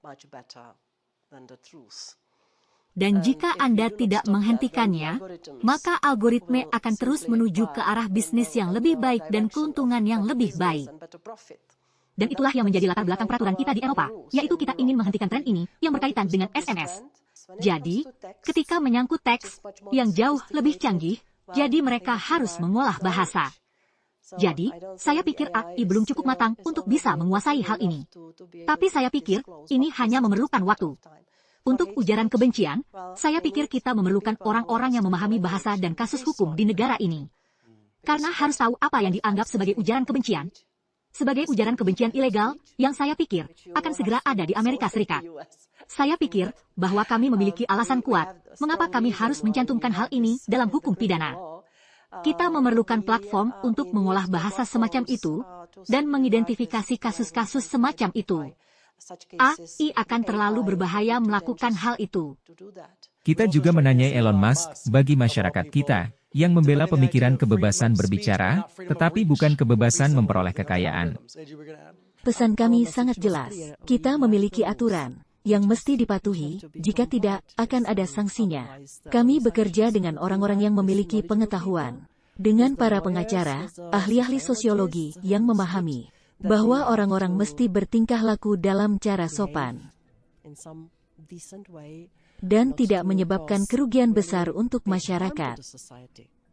Dan jika Anda tidak menghentikannya, maka algoritma akan terus menuju ke arah bisnis yang lebih baik dan keuntungan yang lebih baik. Dan itulah yang menjadi latar belakang peraturan kita di Eropa, yaitu kita ingin menghentikan tren ini, yang berkaitan dengan SMS. Jadi, ketika menyangkut teks, yang jauh lebih canggih, jadi mereka harus mengolah bahasa. Jadi, saya pikir AI belum cukup matang untuk bisa menguasai hal ini. Tapi saya pikir, ini hanya memerlukan waktu. Untuk ujaran kebencian, saya pikir kita memerlukan orang-orang yang memahami bahasa dan kasus hukum di negara ini. Karena harus tahu apa yang dianggap sebagai ujaran kebencian. Sebagai ujaran kebencian ilegal, yang saya pikir akan segera ada di Amerika Serikat. Saya pikir bahwa kami memiliki alasan kuat mengapa kami harus mencantumkan hal ini dalam hukum pidana. Kita memerlukan platform untuk mengolah bahasa semacam itu dan mengidentifikasi kasus-kasus semacam itu. AI akan terlalu berbahaya melakukan hal itu. Kita juga menanyai Elon Musk bagi masyarakat kita yang membela pemikiran kebebasan berbicara, tetapi bukan kebebasan memperoleh kekayaan. Pesan kami sangat jelas. Kita memiliki aturan yang mesti dipatuhi, jika tidak, akan ada sanksinya. Kami bekerja dengan orang-orang yang memiliki pengetahuan, dengan para pengacara, ahli-ahli sosiologi yang memahami bahwa orang-orang mesti bertingkah laku dalam cara sopan. dan tidak menyebabkan kerugian besar untuk masyarakat.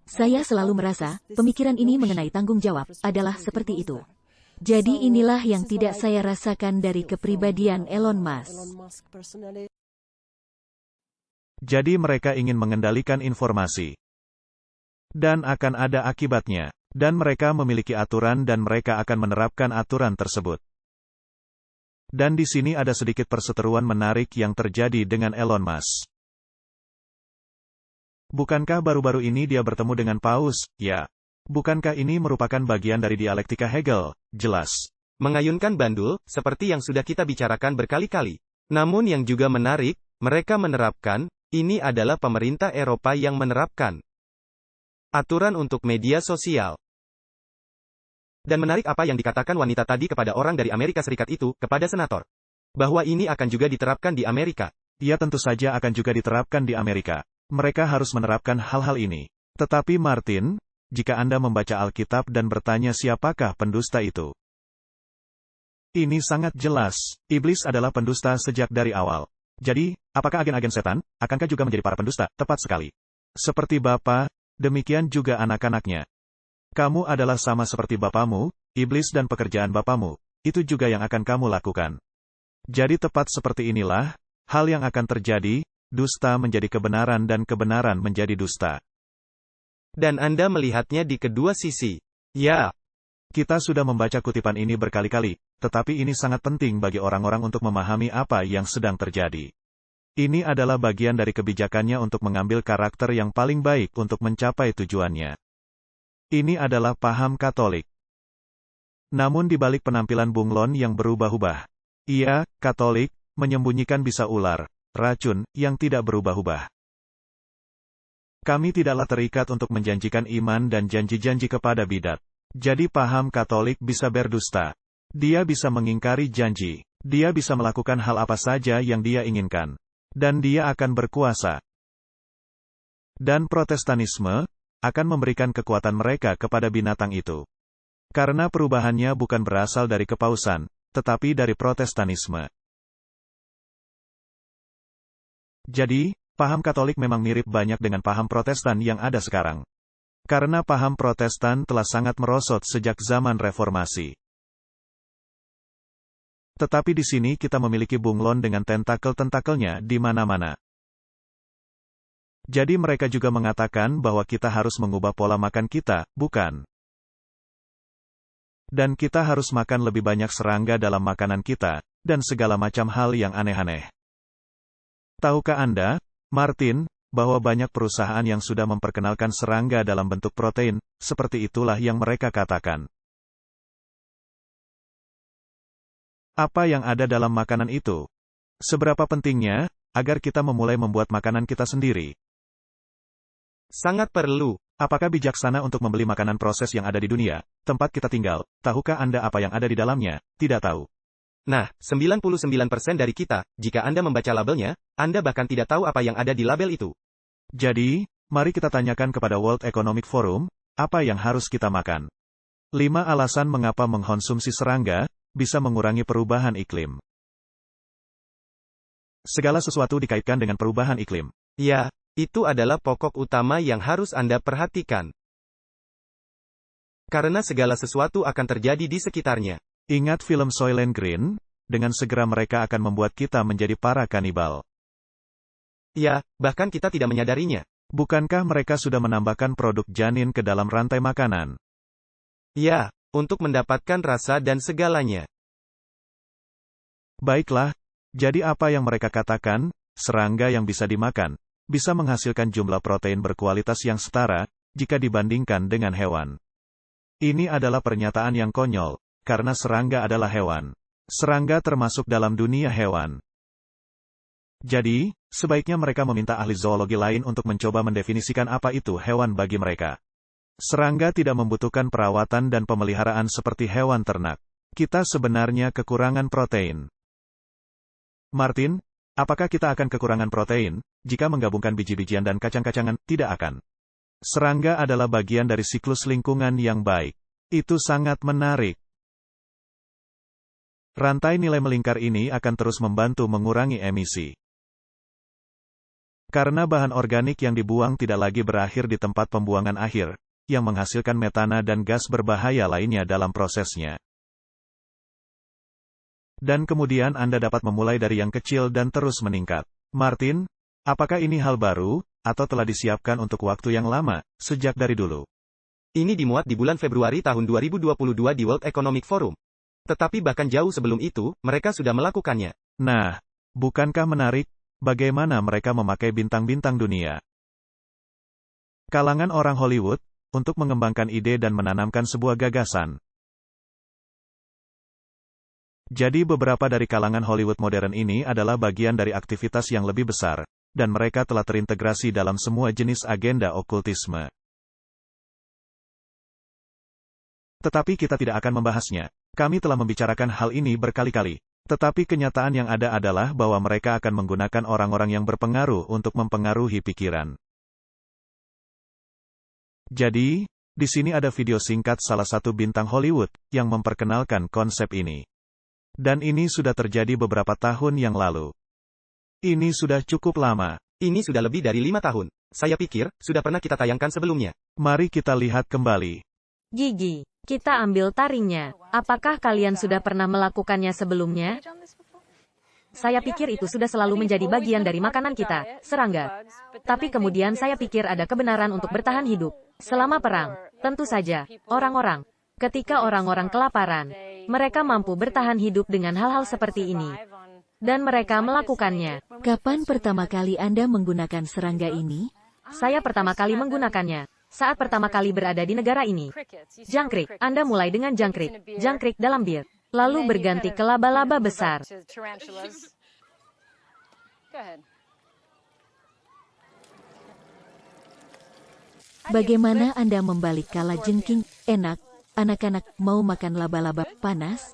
Saya selalu merasa, pemikiran ini mengenai tanggung jawab adalah seperti itu. Jadi inilah yang tidak saya rasakan dari kepribadian Elon Musk. Jadi mereka ingin mengendalikan informasi. Dan akan ada akibatnya. Dan mereka memiliki aturan dan mereka akan menerapkan aturan tersebut. Dan di sini ada sedikit perseteruan menarik yang terjadi dengan Elon Musk. Bukankah baru-baru ini dia bertemu dengan Paus? Ya. Bukankah ini merupakan bagian dari dialektika Hegel? Jelas. Mengayunkan bandul, seperti yang sudah kita bicarakan berkali-kali. Namun yang juga menarik, mereka menerapkan, ini adalah pemerintah Eropa yang menerapkan aturan untuk media sosial. Dan menarik apa yang dikatakan wanita tadi kepada orang dari Amerika Serikat itu, kepada senator. Bahwa ini akan juga diterapkan di Amerika. Ya tentu saja akan juga diterapkan di Amerika. Mereka harus menerapkan hal-hal ini. Tetapi Martin, jika Anda membaca Alkitab dan bertanya siapakah pendusta itu? Ini sangat jelas, iblis adalah pendusta sejak dari awal. Jadi, apakah agen-agen setan, akankah juga menjadi para pendusta? Tepat sekali. Seperti Bapa, demikian juga anak-anaknya. Kamu adalah sama seperti bapamu, iblis dan pekerjaan bapamu, itu juga yang akan kamu lakukan. Jadi tepat seperti inilah, hal yang akan terjadi, dusta menjadi kebenaran dan kebenaran menjadi dusta. Dan Anda melihatnya di kedua sisi. Ya. Kita sudah membaca kutipan ini berkali-kali, tetapi ini sangat penting bagi orang-orang untuk memahami apa yang sedang terjadi. Ini adalah bagian dari kebijakannya untuk mengambil karakter yang paling baik untuk mencapai tujuannya. Ini adalah paham Katolik. Namun di balik penampilan bunglon yang berubah-ubah, ia, Katolik, menyembunyikan bisa ular, racun, yang tidak berubah-ubah. Kami tidaklah terikat untuk menjanjikan iman dan janji-janji kepada bidat. Jadi paham Katolik bisa berdusta. Dia bisa mengingkari janji. Dia bisa melakukan hal apa saja yang dia inginkan. Dan dia akan berkuasa. Dan Protestanisme akan memberikan kekuatan mereka kepada binatang itu. Karena perubahannya bukan berasal dari kepausan, tetapi dari Protestanisme. Jadi, paham Katolik memang mirip banyak dengan paham Protestan yang ada sekarang. Karena paham Protestan telah sangat merosot sejak zaman Reformasi. Tetapi di sini kita memiliki bunglon dengan tentakel-tentakelnya di mana-mana. Jadi mereka juga mengatakan bahwa kita harus mengubah pola makan kita, bukan? Dan kita harus makan lebih banyak serangga dalam makanan kita, dan segala macam hal yang aneh-aneh. Tahukah Anda, Martin, bahwa banyak perusahaan yang sudah memperkenalkan serangga dalam bentuk protein, seperti itulah yang mereka katakan. Apa yang ada dalam makanan itu? Seberapa pentingnya, agar kita memulai membuat makanan kita sendiri? Sangat perlu. Apakah bijaksana untuk membeli makanan proses yang ada di dunia, tempat kita tinggal? Tahukah Anda apa yang ada di dalamnya? Tidak tahu. Nah, 99% dari kita, jika Anda membaca labelnya, Anda bahkan tidak tahu apa yang ada di label itu. Jadi, mari kita tanyakan kepada World Economic Forum, apa yang harus kita makan? 5 alasan mengapa mengkonsumsi serangga bisa mengurangi perubahan iklim. Segala sesuatu dikaitkan dengan perubahan iklim. Ya, itu adalah pokok utama yang harus Anda perhatikan. Karena segala sesuatu akan terjadi di sekitarnya. Ingat film Soylent Green? Dengan segera mereka akan membuat kita menjadi para kanibal. Ya, bahkan kita tidak menyadarinya. Bukankah mereka sudah menambahkan produk janin ke dalam rantai makanan? Ya, untuk mendapatkan rasa dan segalanya. Baiklah, jadi apa yang mereka katakan? Serangga yang bisa dimakan bisa menghasilkan jumlah protein berkualitas yang setara, jika dibandingkan dengan hewan. Ini adalah pernyataan yang konyol, karena serangga adalah hewan. Serangga termasuk dalam dunia hewan. Jadi, sebaiknya mereka meminta ahli zoologi lain untuk mencoba mendefinisikan apa itu hewan bagi mereka. Serangga tidak membutuhkan perawatan dan pemeliharaan seperti hewan ternak. Kita sebenarnya kekurangan protein. Martin, apakah kita akan kekurangan protein, jika menggabungkan biji-bijian dan kacang-kacangan? Tidak akan. Serangga adalah bagian dari siklus lingkungan yang baik. Itu sangat menarik. Rantai nilai melingkar ini akan terus membantu mengurangi emisi. Karena bahan organik yang dibuang tidak lagi berakhir di tempat pembuangan akhir, yang menghasilkan metana dan gas berbahaya lainnya dalam prosesnya. Dan kemudian Anda dapat memulai dari yang kecil dan terus meningkat. Martin, apakah ini hal baru, atau telah disiapkan untuk waktu yang lama, sejak dari dulu? Ini dimuat di bulan Februari tahun 2022 di World Economic Forum. Tetapi bahkan jauh sebelum itu, mereka sudah melakukannya. Nah, bukankah menarik, bagaimana mereka memakai bintang-bintang dunia? Kalangan orang Hollywood, untuk mengembangkan ide dan menanamkan sebuah gagasan. Jadi beberapa dari kalangan Hollywood modern ini adalah bagian dari aktivitas yang lebih besar, dan mereka telah terintegrasi dalam semua jenis agenda okultisme. Tetapi kita tidak akan membahasnya. Kami telah membicarakan hal ini berkali-kali. Tetapi kenyataan yang ada adalah bahwa mereka akan menggunakan orang-orang yang berpengaruh untuk mempengaruhi pikiran. Jadi, di sini ada video singkat salah satu bintang Hollywood yang memperkenalkan konsep ini. Dan ini sudah terjadi beberapa tahun yang lalu. Ini sudah cukup lama. Ini sudah lebih dari 5 tahun. Saya pikir, sudah pernah kita tayangkan sebelumnya. Mari kita lihat kembali. Gigi, kita ambil taringnya. Apakah kalian sudah pernah melakukannya sebelumnya? Saya pikir itu sudah selalu menjadi bagian dari makanan kita, serangga. Tapi kemudian saya pikir ada kebenaran untuk bertahan hidup. Selama perang, tentu saja, ketika orang-orang kelaparan, mereka mampu bertahan hidup dengan hal-hal seperti ini. Dan mereka melakukannya. Kapan pertama kali Anda menggunakan serangga ini? Saya pertama kali menggunakannya saat pertama kali berada di negara ini. Jangkrik, Anda mulai dengan jangkrik dalam bir. Lalu berganti ke laba-laba besar. Bagaimana Anda membalik kala jengking? Enak, anak-anak mau makan laba-laba panas?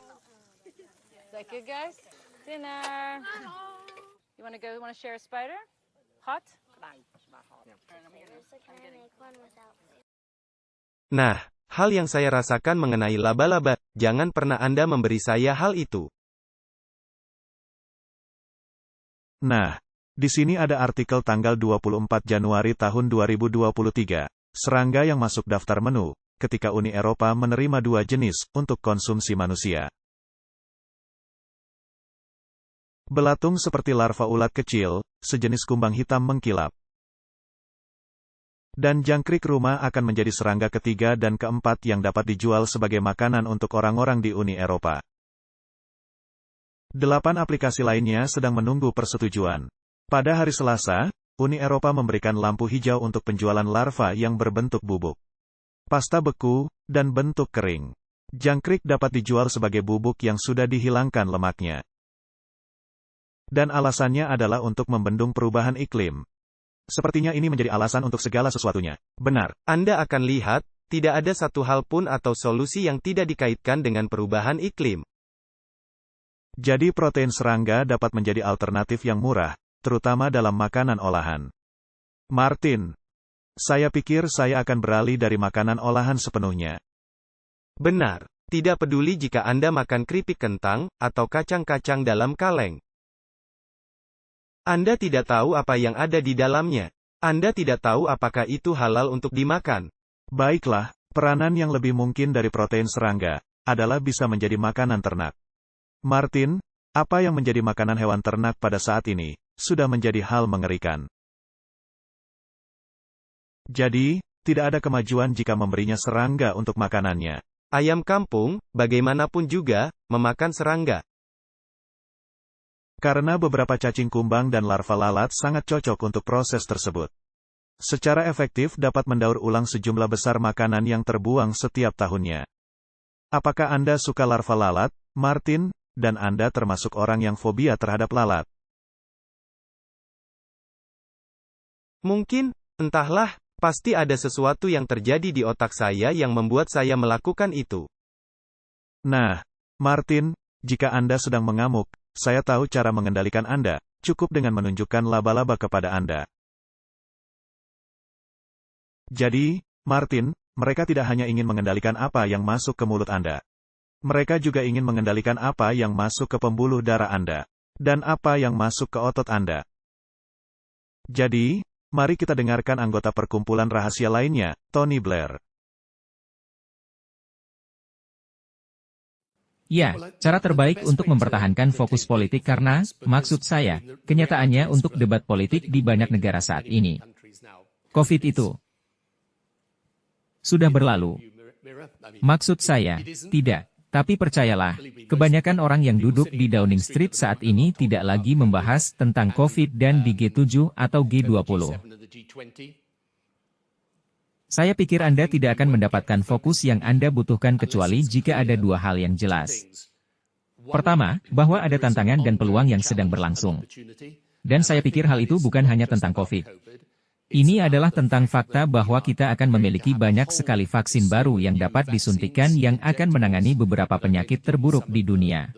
Nah, hal yang saya rasakan mengenai laba-laba, jangan pernah Anda memberi saya hal itu. Nah, di sini ada artikel tanggal 24 Januari tahun 2023. Serangga yang masuk daftar menu, ketika Uni Eropa menerima 2 jenis untuk konsumsi manusia. Belatung seperti larva ulat kecil, sejenis kumbang hitam mengkilap. Dan jangkrik rumah akan menjadi serangga ketiga dan keempat yang dapat dijual sebagai makanan untuk orang-orang di Uni Eropa. 8 aplikasi lainnya sedang menunggu persetujuan. Pada hari Selasa, Uni Eropa memberikan lampu hijau untuk penjualan larva yang berbentuk bubuk, pasta beku, dan bentuk kering. Jangkrik dapat dijual sebagai bubuk yang sudah dihilangkan lemaknya. Dan alasannya adalah untuk membendung perubahan iklim. Sepertinya ini menjadi alasan untuk segala sesuatunya. Benar. Anda akan lihat, tidak ada satu hal pun atau solusi yang tidak dikaitkan dengan perubahan iklim. Jadi protein serangga dapat menjadi alternatif yang murah, terutama dalam makanan olahan. Martin, saya pikir saya akan beralih dari makanan olahan sepenuhnya. Benar. Tidak peduli jika Anda makan keripik kentang, atau kacang-kacang dalam kaleng. Anda tidak tahu apa yang ada di dalamnya. Anda tidak tahu apakah itu halal untuk dimakan. Baiklah, peranan yang lebih mungkin dari protein serangga, adalah bisa menjadi makanan ternak. Martin, apa yang menjadi makanan hewan ternak pada saat ini, sudah menjadi hal mengerikan. Jadi, tidak ada kemajuan jika memberinya serangga untuk makanannya. Ayam kampung, bagaimanapun juga, memakan serangga. Karena beberapa cacing kumbang dan larva lalat sangat cocok untuk proses tersebut. Secara efektif dapat mendaur ulang sejumlah besar makanan yang terbuang setiap tahunnya. Apakah Anda suka larva lalat, Martin, dan Anda termasuk orang yang fobia terhadap lalat? Mungkin, entahlah, pasti ada sesuatu yang terjadi di otak saya yang membuat saya melakukan itu. Nah, Martin, jika Anda sedang mengamuk, saya tahu cara mengendalikan Anda, cukup dengan menunjukkan laba-laba kepada Anda. Jadi, Martin, mereka tidak hanya ingin mengendalikan apa yang masuk ke mulut Anda. Mereka juga ingin mengendalikan apa yang masuk ke pembuluh darah Anda. Dan apa yang masuk ke otot Anda. Jadi, mari kita dengarkan anggota perkumpulan rahasia lainnya, Tony Blair. Ya, cara terbaik untuk mempertahankan fokus politik karena, maksud saya, kenyataannya untuk debat politik di banyak negara saat ini. COVID itu sudah berlalu. Maksud saya, tidak. Tapi percayalah, kebanyakan orang yang duduk di Downing Street saat ini tidak lagi membahas tentang COVID dan di G7 atau G20. Saya pikir Anda tidak akan mendapatkan fokus yang Anda butuhkan kecuali jika ada dua hal yang jelas. Pertama, bahwa ada tantangan dan peluang yang sedang berlangsung. Dan saya pikir hal itu bukan hanya tentang COVID. Ini adalah tentang fakta bahwa kita akan memiliki banyak sekali vaksin baru yang dapat disuntikan yang akan menangani beberapa penyakit terburuk di dunia.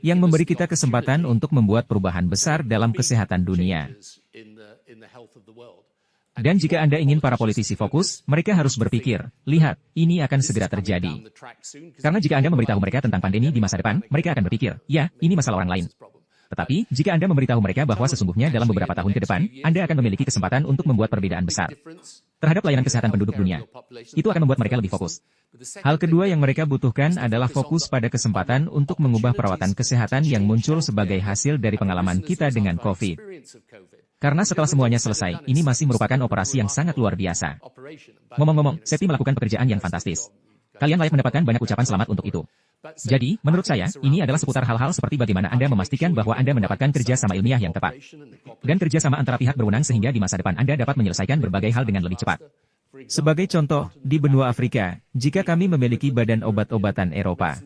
Yang memberi kita kesempatan untuk membuat perubahan besar dalam kesehatan dunia. Dan jika Anda ingin para politisi fokus, mereka harus berpikir, lihat, ini akan segera terjadi. Karena jika Anda memberitahu mereka tentang pandemi di masa depan, mereka akan berpikir, ya, ini masalah orang lain. Tetapi, jika Anda memberitahu mereka bahwa sesungguhnya dalam beberapa tahun ke depan, Anda akan memiliki kesempatan untuk membuat perbedaan besar terhadap layanan kesehatan penduduk dunia. Itu akan membuat mereka lebih fokus. Hal kedua yang mereka butuhkan adalah fokus pada kesempatan untuk mengubah perawatan kesehatan yang muncul sebagai hasil dari pengalaman kita dengan COVID. Karena setelah semuanya selesai, ini masih merupakan operasi yang sangat luar biasa. Ngomong-ngomong, Seppi melakukan pekerjaan yang fantastis. Kalian layak mendapatkan banyak ucapan selamat untuk itu. Jadi, menurut saya, ini adalah seputar hal-hal seperti bagaimana Anda memastikan bahwa Anda mendapatkan kerja sama ilmiah yang tepat. Dan kerja sama antara pihak berwenang sehingga di masa depan Anda dapat menyelesaikan berbagai hal dengan lebih cepat. Sebagai contoh, di benua Afrika, jika kami memiliki badan obat-obatan Eropa,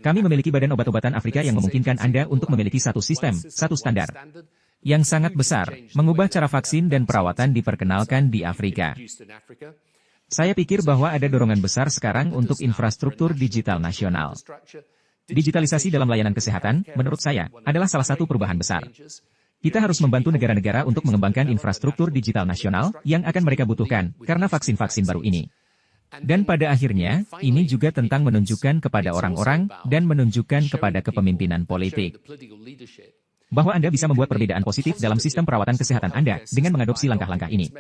kami memiliki badan obat-obatan Afrika yang memungkinkan Anda untuk memiliki satu sistem, satu standar yang sangat besar, mengubah cara vaksin dan perawatan diperkenalkan di Afrika. Saya pikir bahwa ada dorongan besar sekarang untuk infrastruktur digital nasional. Digitalisasi dalam layanan kesehatan, menurut saya, adalah salah satu perubahan besar. Kita harus membantu negara-negara untuk mengembangkan infrastruktur digital nasional yang akan mereka butuhkan karena vaksin-vaksin baru ini. Dan pada akhirnya, ini juga tentang menunjukkan kepada orang-orang dan menunjukkan kepada kepemimpinan politik bahwa Anda bisa membuat perbedaan positif dalam sistem perawatan kesehatan Anda dengan mengadopsi langkah-langkah ini.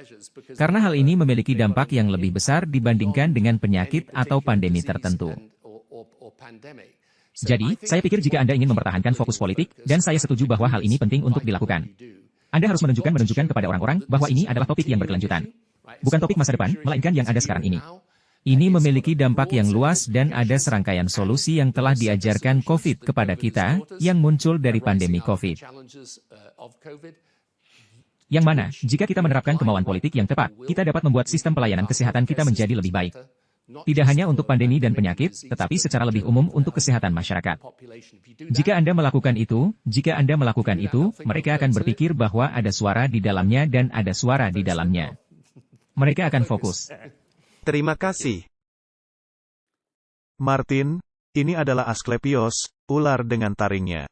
Karena hal ini memiliki dampak yang lebih besar dibandingkan dengan penyakit atau pandemi tertentu. Jadi, saya pikir jika Anda ingin mempertahankan fokus politik, dan saya setuju bahwa hal ini penting untuk dilakukan, Anda harus menunjukkan kepada orang-orang bahwa ini adalah topik yang berkelanjutan. Bukan topik masa depan, melainkan yang ada sekarang ini. Ini memiliki dampak yang luas dan ada serangkaian solusi yang telah diajarkan COVID kepada kita, yang muncul dari pandemi COVID. Yang mana, jika kita menerapkan kemauan politik yang tepat, kita dapat membuat sistem pelayanan kesehatan kita menjadi lebih baik. Tidak hanya untuk pandemi dan penyakit, tetapi secara lebih umum untuk kesehatan masyarakat. Jika Anda melakukan itu, mereka akan berpikir bahwa ada suara di dalamnya dan ada suara di dalamnya. Mereka akan fokus. Terima kasih. Martin, ini adalah Asklepios, ular dengan taringnya,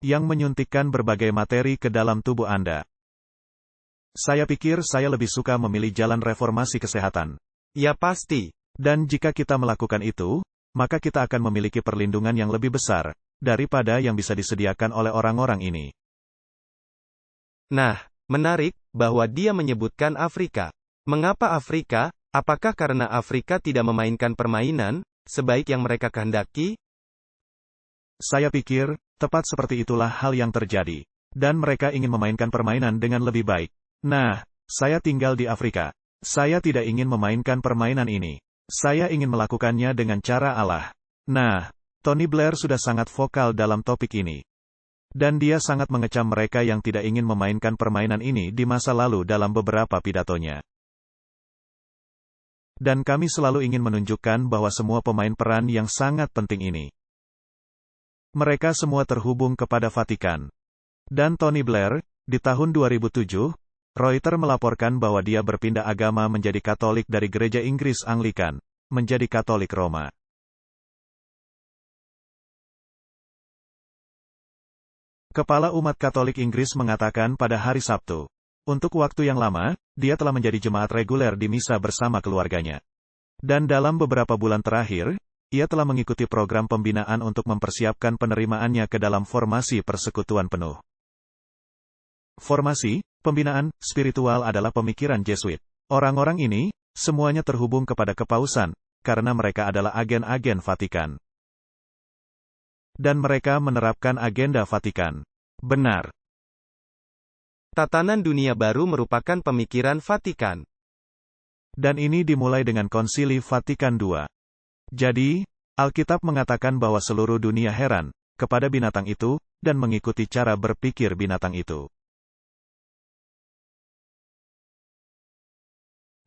yang menyuntikkan berbagai materi ke dalam tubuh Anda. Saya pikir saya lebih suka memilih jalan reformasi kesehatan. Ya pasti. Dan jika kita melakukan itu, maka kita akan memiliki perlindungan yang lebih besar daripada yang bisa disediakan oleh orang-orang ini. Nah, menarik bahwa dia menyebutkan Afrika. Mengapa Afrika? Apakah karena Afrika tidak memainkan permainan sebaik yang mereka kehendaki? Saya pikir, tepat seperti itulah hal yang terjadi. Dan mereka ingin memainkan permainan dengan lebih baik. Nah, saya tinggal di Afrika. Saya tidak ingin memainkan permainan ini. Saya ingin melakukannya dengan cara Allah. Nah, Tony Blair sudah sangat vokal dalam topik ini. Dan dia sangat mengecam mereka yang tidak ingin memainkan permainan ini di masa lalu dalam beberapa pidatonya. Dan kami selalu ingin menunjukkan bahwa semua pemain peran yang sangat penting ini. Mereka semua terhubung kepada Vatikan. Dan Tony Blair, di tahun 2007, Reuters melaporkan bahwa dia berpindah agama menjadi Katolik dari Gereja Inggris Anglikan, menjadi Katolik Roma. Kepala Umat Katolik Inggris mengatakan pada hari Sabtu, untuk waktu yang lama, dia telah menjadi jemaat reguler di misa bersama keluarganya. Dan dalam beberapa bulan terakhir, ia telah mengikuti program pembinaan untuk mempersiapkan penerimaannya ke dalam formasi persekutuan penuh. Formasi, pembinaan, spiritual adalah pemikiran Jesuit. Orang-orang ini, semuanya terhubung kepada kepausan, karena mereka adalah agen-agen Vatikan. Dan mereka menerapkan agenda Vatikan. Benar. Tatanan dunia baru merupakan pemikiran Vatikan. Dan ini dimulai dengan Konsili Vatikan II. Jadi, Alkitab mengatakan bahwa seluruh dunia heran kepada binatang itu, dan mengikuti cara berpikir binatang itu.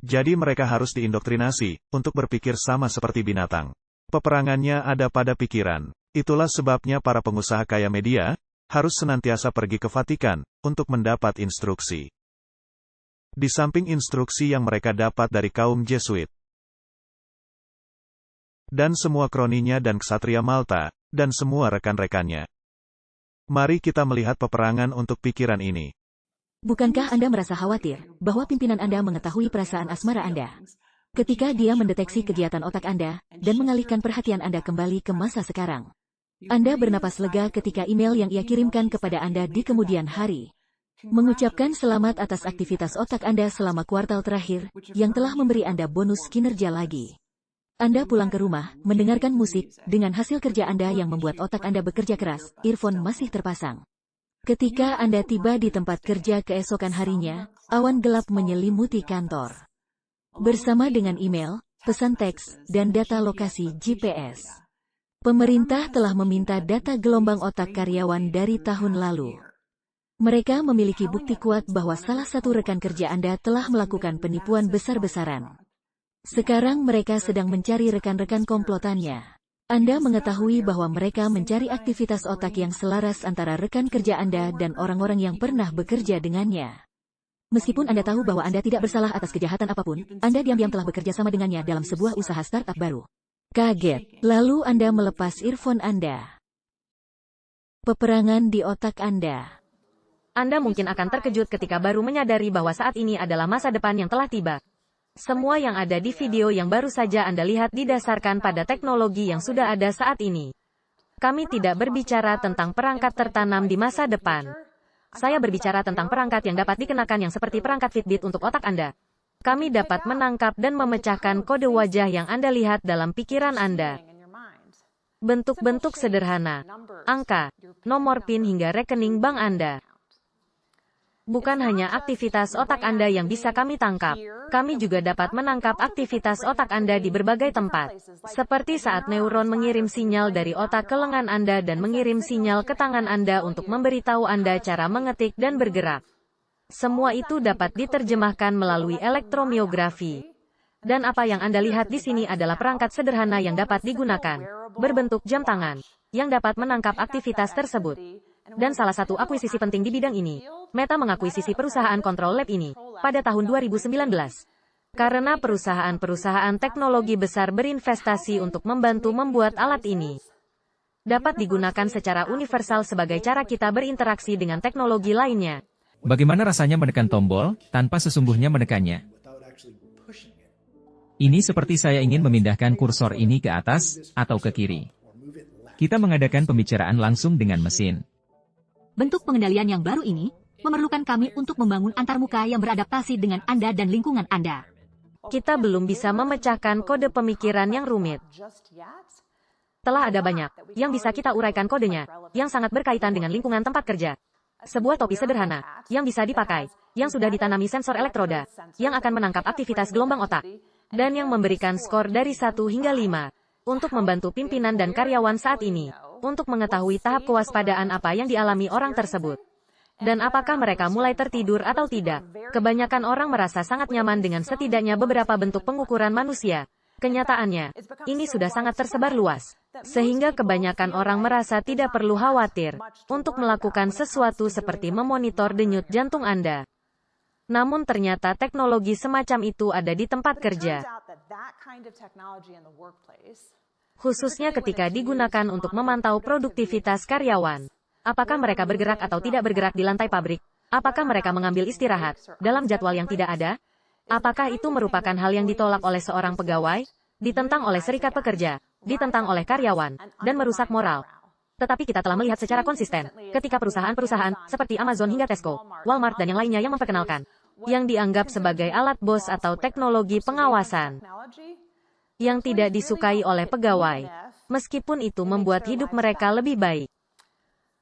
Jadi mereka harus diindoktrinasi, untuk berpikir sama seperti binatang. Peperangannya ada pada pikiran. Itulah sebabnya para pengusaha kaya media, harus senantiasa pergi ke Vatikan, untuk mendapat instruksi. Di samping instruksi yang mereka dapat dari kaum Jesuit. Dan semua kroninya dan ksatria Malta, dan semua rekan-rekannya. Mari kita melihat peperangan untuk pikiran ini. Bukankah Anda merasa khawatir bahwa pimpinan Anda mengetahui perasaan asmara Anda? Ketika dia mendeteksi kegiatan otak Anda, dan mengalihkan perhatian Anda kembali ke masa sekarang. Anda bernapas lega ketika email yang ia kirimkan kepada Anda di kemudian hari. Mengucapkan selamat atas aktivitas otak Anda selama kuartal terakhir, yang telah memberi Anda bonus kinerja lagi. Anda pulang ke rumah, mendengarkan musik, dengan hasil kerja Anda yang membuat otak Anda bekerja keras, earphone masih terpasang. Ketika Anda tiba di tempat kerja keesokan harinya, awan gelap menyelimuti kantor. Bersama dengan email, pesan teks, dan data lokasi GPS. Pemerintah telah meminta data gelombang otak karyawan dari tahun lalu. Mereka memiliki bukti kuat bahwa salah satu rekan kerja Anda telah melakukan penipuan besar-besaran. Sekarang mereka sedang mencari rekan-rekan komplotannya. Anda mengetahui bahwa mereka mencari aktivitas otak yang selaras antara rekan kerja Anda dan orang-orang yang pernah bekerja dengannya. Meskipun Anda tahu bahwa Anda tidak bersalah atas kejahatan apapun, Anda diam-diam telah bekerja sama dengannya dalam sebuah usaha startup baru. Kaget, lalu Anda melepas earphone Anda. Peperangan di otak Anda. Anda mungkin akan terkejut ketika baru menyadari bahwa saat ini adalah masa depan yang telah tiba. Semua yang ada di video yang baru saja Anda lihat didasarkan pada teknologi yang sudah ada saat ini. Kami tidak berbicara tentang perangkat tertanam di masa depan. Saya berbicara tentang perangkat yang dapat dikenakan yang seperti perangkat Fitbit untuk otak Anda. Kami dapat menangkap dan memecahkan kode wajah yang Anda lihat dalam pikiran Anda. Bentuk-bentuk sederhana, angka, nomor PIN hingga rekening bank Anda. Bukan hanya aktivitas otak Anda yang bisa kami tangkap, kami juga dapat menangkap aktivitas otak Anda di berbagai tempat. Seperti saat neuron mengirim sinyal dari otak ke lengan Anda dan mengirim sinyal ke tangan Anda untuk memberitahu Anda cara mengetik dan bergerak. Semua itu dapat diterjemahkan melalui elektromiografi. Dan apa yang Anda lihat di sini adalah perangkat sederhana yang dapat digunakan, berbentuk jam tangan, yang dapat menangkap aktivitas tersebut. Dan salah satu akuisisi penting di bidang ini, Meta mengakuisisi perusahaan kontrol lab ini pada tahun 2019. Karena perusahaan-perusahaan teknologi besar berinvestasi untuk membantu membuat alat ini dapat digunakan secara universal sebagai cara kita berinteraksi dengan teknologi lainnya. Bagaimana rasanya menekan tombol, tanpa sesungguhnya menekannya? Ini seperti saya ingin memindahkan kursor ini ke atas, atau ke kiri. Kita mengadakan pembicaraan langsung dengan mesin. Bentuk pengendalian yang baru ini memerlukan kami untuk membangun antarmuka yang beradaptasi dengan Anda dan lingkungan Anda. Kita belum bisa memecahkan kode pemikiran yang rumit. Telah ada banyak yang bisa kita uraikan kodenya, yang sangat berkaitan dengan lingkungan tempat kerja. Sebuah topi sederhana yang bisa dipakai, yang sudah ditanami sensor elektroda, yang akan menangkap aktivitas gelombang otak, dan yang memberikan skor dari 1 hingga 5 untuk membantu pimpinan dan karyawan saat ini untuk mengetahui tahap kewaspadaan apa yang dialami orang tersebut. Dan apakah mereka mulai tertidur atau tidak? Kebanyakan orang merasa sangat nyaman dengan setidaknya beberapa bentuk pengukuran manusia. Kenyataannya, ini sudah sangat tersebar luas. Sehingga kebanyakan orang merasa tidak perlu khawatir untuk melakukan sesuatu seperti memonitor denyut jantung Anda. Namun ternyata teknologi semacam itu ada di tempat kerja. Khususnya ketika digunakan untuk memantau produktivitas karyawan. Apakah mereka bergerak atau tidak bergerak di lantai pabrik? Apakah mereka mengambil istirahat dalam jadwal yang tidak ada? Apakah itu merupakan hal yang ditolak oleh seorang pegawai? ditentang oleh serikat pekerja, ditentang oleh karyawan, dan merusak moral. Tetapi kita telah melihat secara konsisten, ketika perusahaan-perusahaan seperti Amazon hingga Tesco, Walmart dan yang lainnya yang memperkenalkan, yang dianggap sebagai alat bos atau teknologi pengawasan, yang tidak disukai oleh pegawai, meskipun itu membuat hidup mereka lebih baik.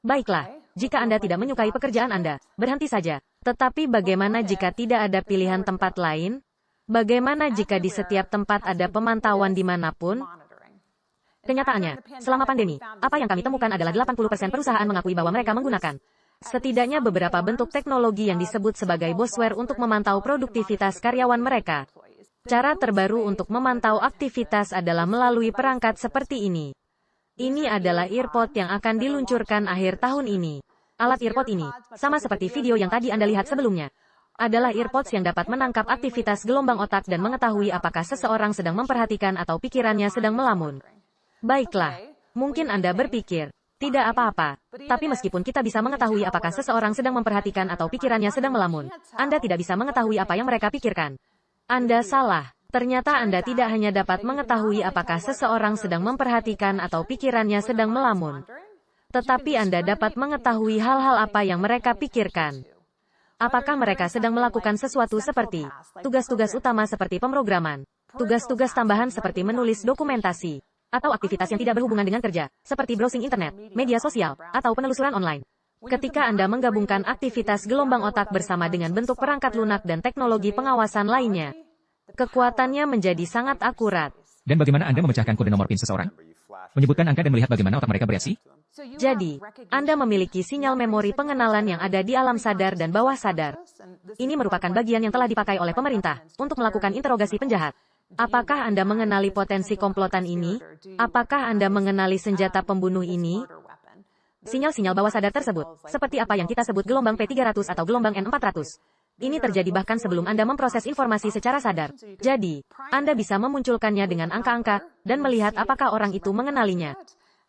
Baiklah, jika Anda tidak menyukai pekerjaan Anda, berhenti saja. Tetapi bagaimana jika tidak ada pilihan tempat lain? Bagaimana jika di setiap tempat ada pemantauan dimanapun? Kenyataannya, selama pandemi, apa yang kami temukan adalah 80% perusahaan mengakui bahwa mereka menggunakan setidaknya beberapa bentuk teknologi yang disebut sebagai bosware untuk memantau produktivitas karyawan mereka. Cara terbaru untuk memantau aktivitas adalah melalui perangkat seperti ini. Ini adalah earpod yang akan diluncurkan akhir tahun ini. Alat earpod ini, sama seperti video yang tadi Anda lihat sebelumnya, adalah earpods yang dapat menangkap aktivitas gelombang otak dan mengetahui apakah seseorang sedang memperhatikan atau pikirannya sedang melamun. Baiklah, mungkin Anda berpikir, tidak apa-apa, tapi meskipun kita bisa mengetahui apakah seseorang sedang memperhatikan atau pikirannya sedang melamun, Anda tidak bisa mengetahui apa yang mereka pikirkan. Anda salah. Ternyata Anda tidak hanya dapat mengetahui apakah seseorang sedang memperhatikan atau pikirannya sedang melamun, tetapi Anda dapat mengetahui hal-hal apa yang mereka pikirkan. Apakah mereka sedang melakukan sesuatu seperti tugas-tugas utama seperti pemrograman, tugas-tugas tambahan seperti menulis dokumentasi, atau aktivitas yang tidak berhubungan dengan kerja, seperti browsing internet, media sosial, atau penelusuran online. Ketika Anda menggabungkan aktivitas gelombang otak bersama dengan bentuk perangkat lunak dan teknologi pengawasan lainnya, kekuatannya menjadi sangat akurat. Dan bagaimana Anda memecahkan kode nomor PIN seseorang? Menyebutkan angka dan melihat bagaimana otak mereka bereaksi? Jadi, Anda memiliki sinyal memori pengenalan yang ada di alam sadar dan bawah sadar. Ini merupakan bagian yang telah dipakai oleh pemerintah untuk melakukan interogasi penjahat. Apakah Anda mengenali potensi komplotan ini? Apakah Anda mengenali senjata pembunuh ini? Sinyal-sinyal bawah sadar tersebut, seperti apa yang kita sebut gelombang P300 atau gelombang N400. Ini terjadi bahkan sebelum Anda memproses informasi secara sadar. Jadi, Anda bisa memunculkannya dengan angka-angka, dan melihat apakah orang itu mengenalinya.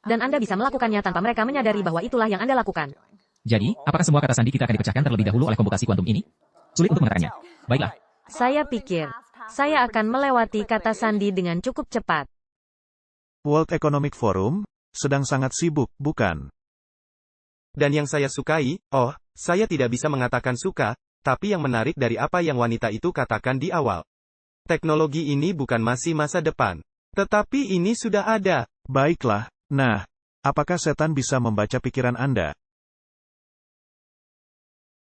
Dan Anda bisa melakukannya tanpa mereka menyadari bahwa itulah yang Anda lakukan. Jadi, apakah semua kata sandi kita akan dipecahkan terlebih dahulu oleh komputasi kuantum ini? Sulit untuk mengatakannya. Baiklah. Saya pikir, saya akan melewati kata sandi dengan cukup cepat. World Economic Forum sedang sangat sibuk, bukan? Dan yang saya sukai, saya tidak bisa mengatakan suka, tapi yang menarik dari apa yang wanita itu katakan di awal. Teknologi ini bukan masih masa depan, tetapi ini sudah ada. Baiklah, nah, apakah setan bisa membaca pikiran Anda?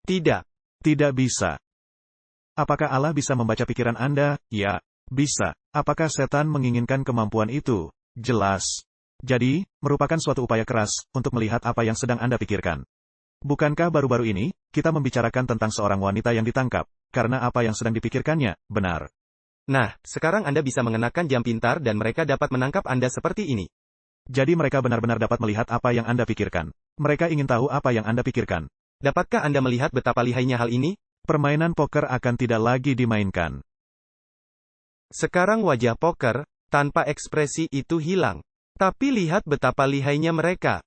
Tidak. Tidak bisa. Apakah Allah bisa membaca pikiran Anda? Ya, bisa. Apakah setan menginginkan kemampuan itu? Jelas. Jadi, merupakan suatu upaya keras untuk melihat apa yang sedang Anda pikirkan. Bukankah baru-baru ini, kita membicarakan tentang seorang wanita yang ditangkap, karena apa yang sedang dipikirkannya, benar. Nah, sekarang Anda bisa mengenakan jam pintar dan mereka dapat menangkap Anda seperti ini. Jadi mereka benar-benar dapat melihat apa yang Anda pikirkan. Mereka ingin tahu apa yang Anda pikirkan. Dapatkah Anda melihat betapa lihainya hal ini? Permainan poker akan tidak lagi dimainkan. Sekarang wajah poker, tanpa ekspresi itu hilang. Tapi lihat betapa lihainya mereka.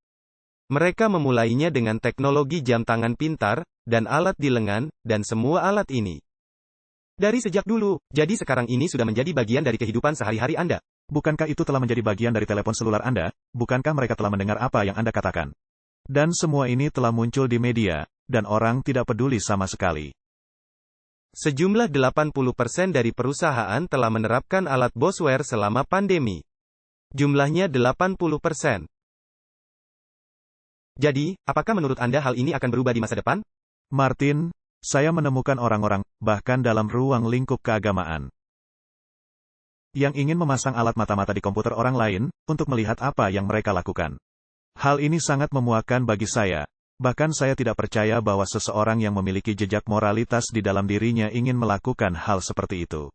Mereka memulainya dengan teknologi jam tangan pintar, dan alat di lengan, dan semua alat ini. Dari sejak dulu, jadi sekarang ini sudah menjadi bagian dari kehidupan sehari-hari Anda. Bukankah itu telah menjadi bagian dari telepon seluler Anda? Bukankah mereka telah mendengar apa yang Anda katakan? Dan semua ini telah muncul di media, dan orang tidak peduli sama sekali. Sejumlah 80% dari perusahaan telah menerapkan alat bosware selama pandemi. Jumlahnya 80%. Jadi, apakah menurut Anda hal ini akan berubah di masa depan? Martin, saya menemukan orang-orang, bahkan dalam ruang lingkup keagamaan, yang ingin memasang alat mata-mata di komputer orang lain, untuk melihat apa yang mereka lakukan. Hal ini sangat memuakkan bagi saya. Bahkan saya tidak percaya bahwa seseorang yang memiliki jejak moralitas di dalam dirinya ingin melakukan hal seperti itu.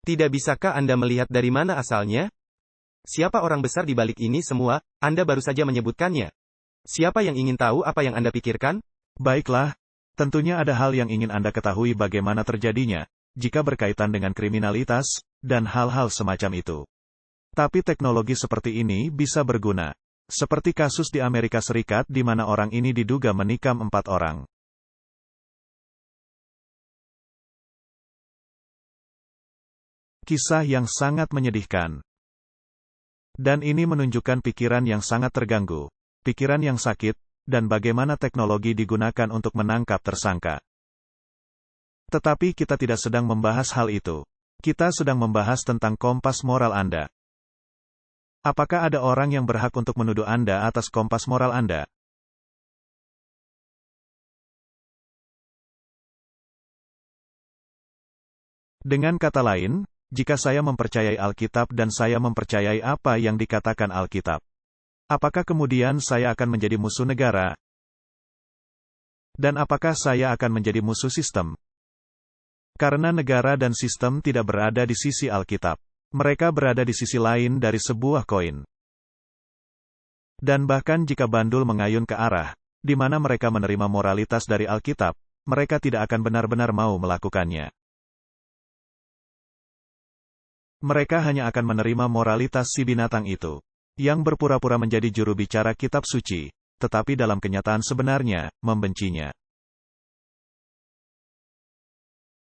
Tidak bisakah Anda melihat dari mana asalnya? Siapa orang besar di balik ini semua? Anda baru saja menyebutkannya. Siapa yang ingin tahu apa yang Anda pikirkan? Baiklah, tentunya ada hal yang ingin Anda ketahui bagaimana terjadinya, jika berkaitan dengan kriminalitas, dan hal-hal semacam itu. Tapi teknologi seperti ini bisa berguna. Seperti kasus di Amerika Serikat di mana orang ini diduga menikam 4 orang. Kisah yang sangat menyedihkan. Dan ini menunjukkan pikiran yang sangat terganggu, pikiran yang sakit, dan bagaimana teknologi digunakan untuk menangkap tersangka. Tetapi kita tidak sedang membahas hal itu. Kita sedang membahas tentang kompas moral Anda. Apakah ada orang yang berhak untuk menuduh Anda atas kompas moral Anda? Dengan kata lain, jika saya mempercayai Alkitab dan saya mempercayai apa yang dikatakan Alkitab, apakah kemudian saya akan menjadi musuh negara? Dan apakah saya akan menjadi musuh sistem? Karena negara dan sistem tidak berada di sisi Alkitab. Mereka berada di sisi lain dari sebuah koin. Dan bahkan jika bandul mengayun ke arah di mana mereka menerima moralitas dari Alkitab, mereka tidak akan benar-benar mau melakukannya. Mereka hanya akan menerima moralitas si binatang itu, yang berpura-pura menjadi juru bicara kitab suci, tetapi dalam kenyataan sebenarnya, membencinya.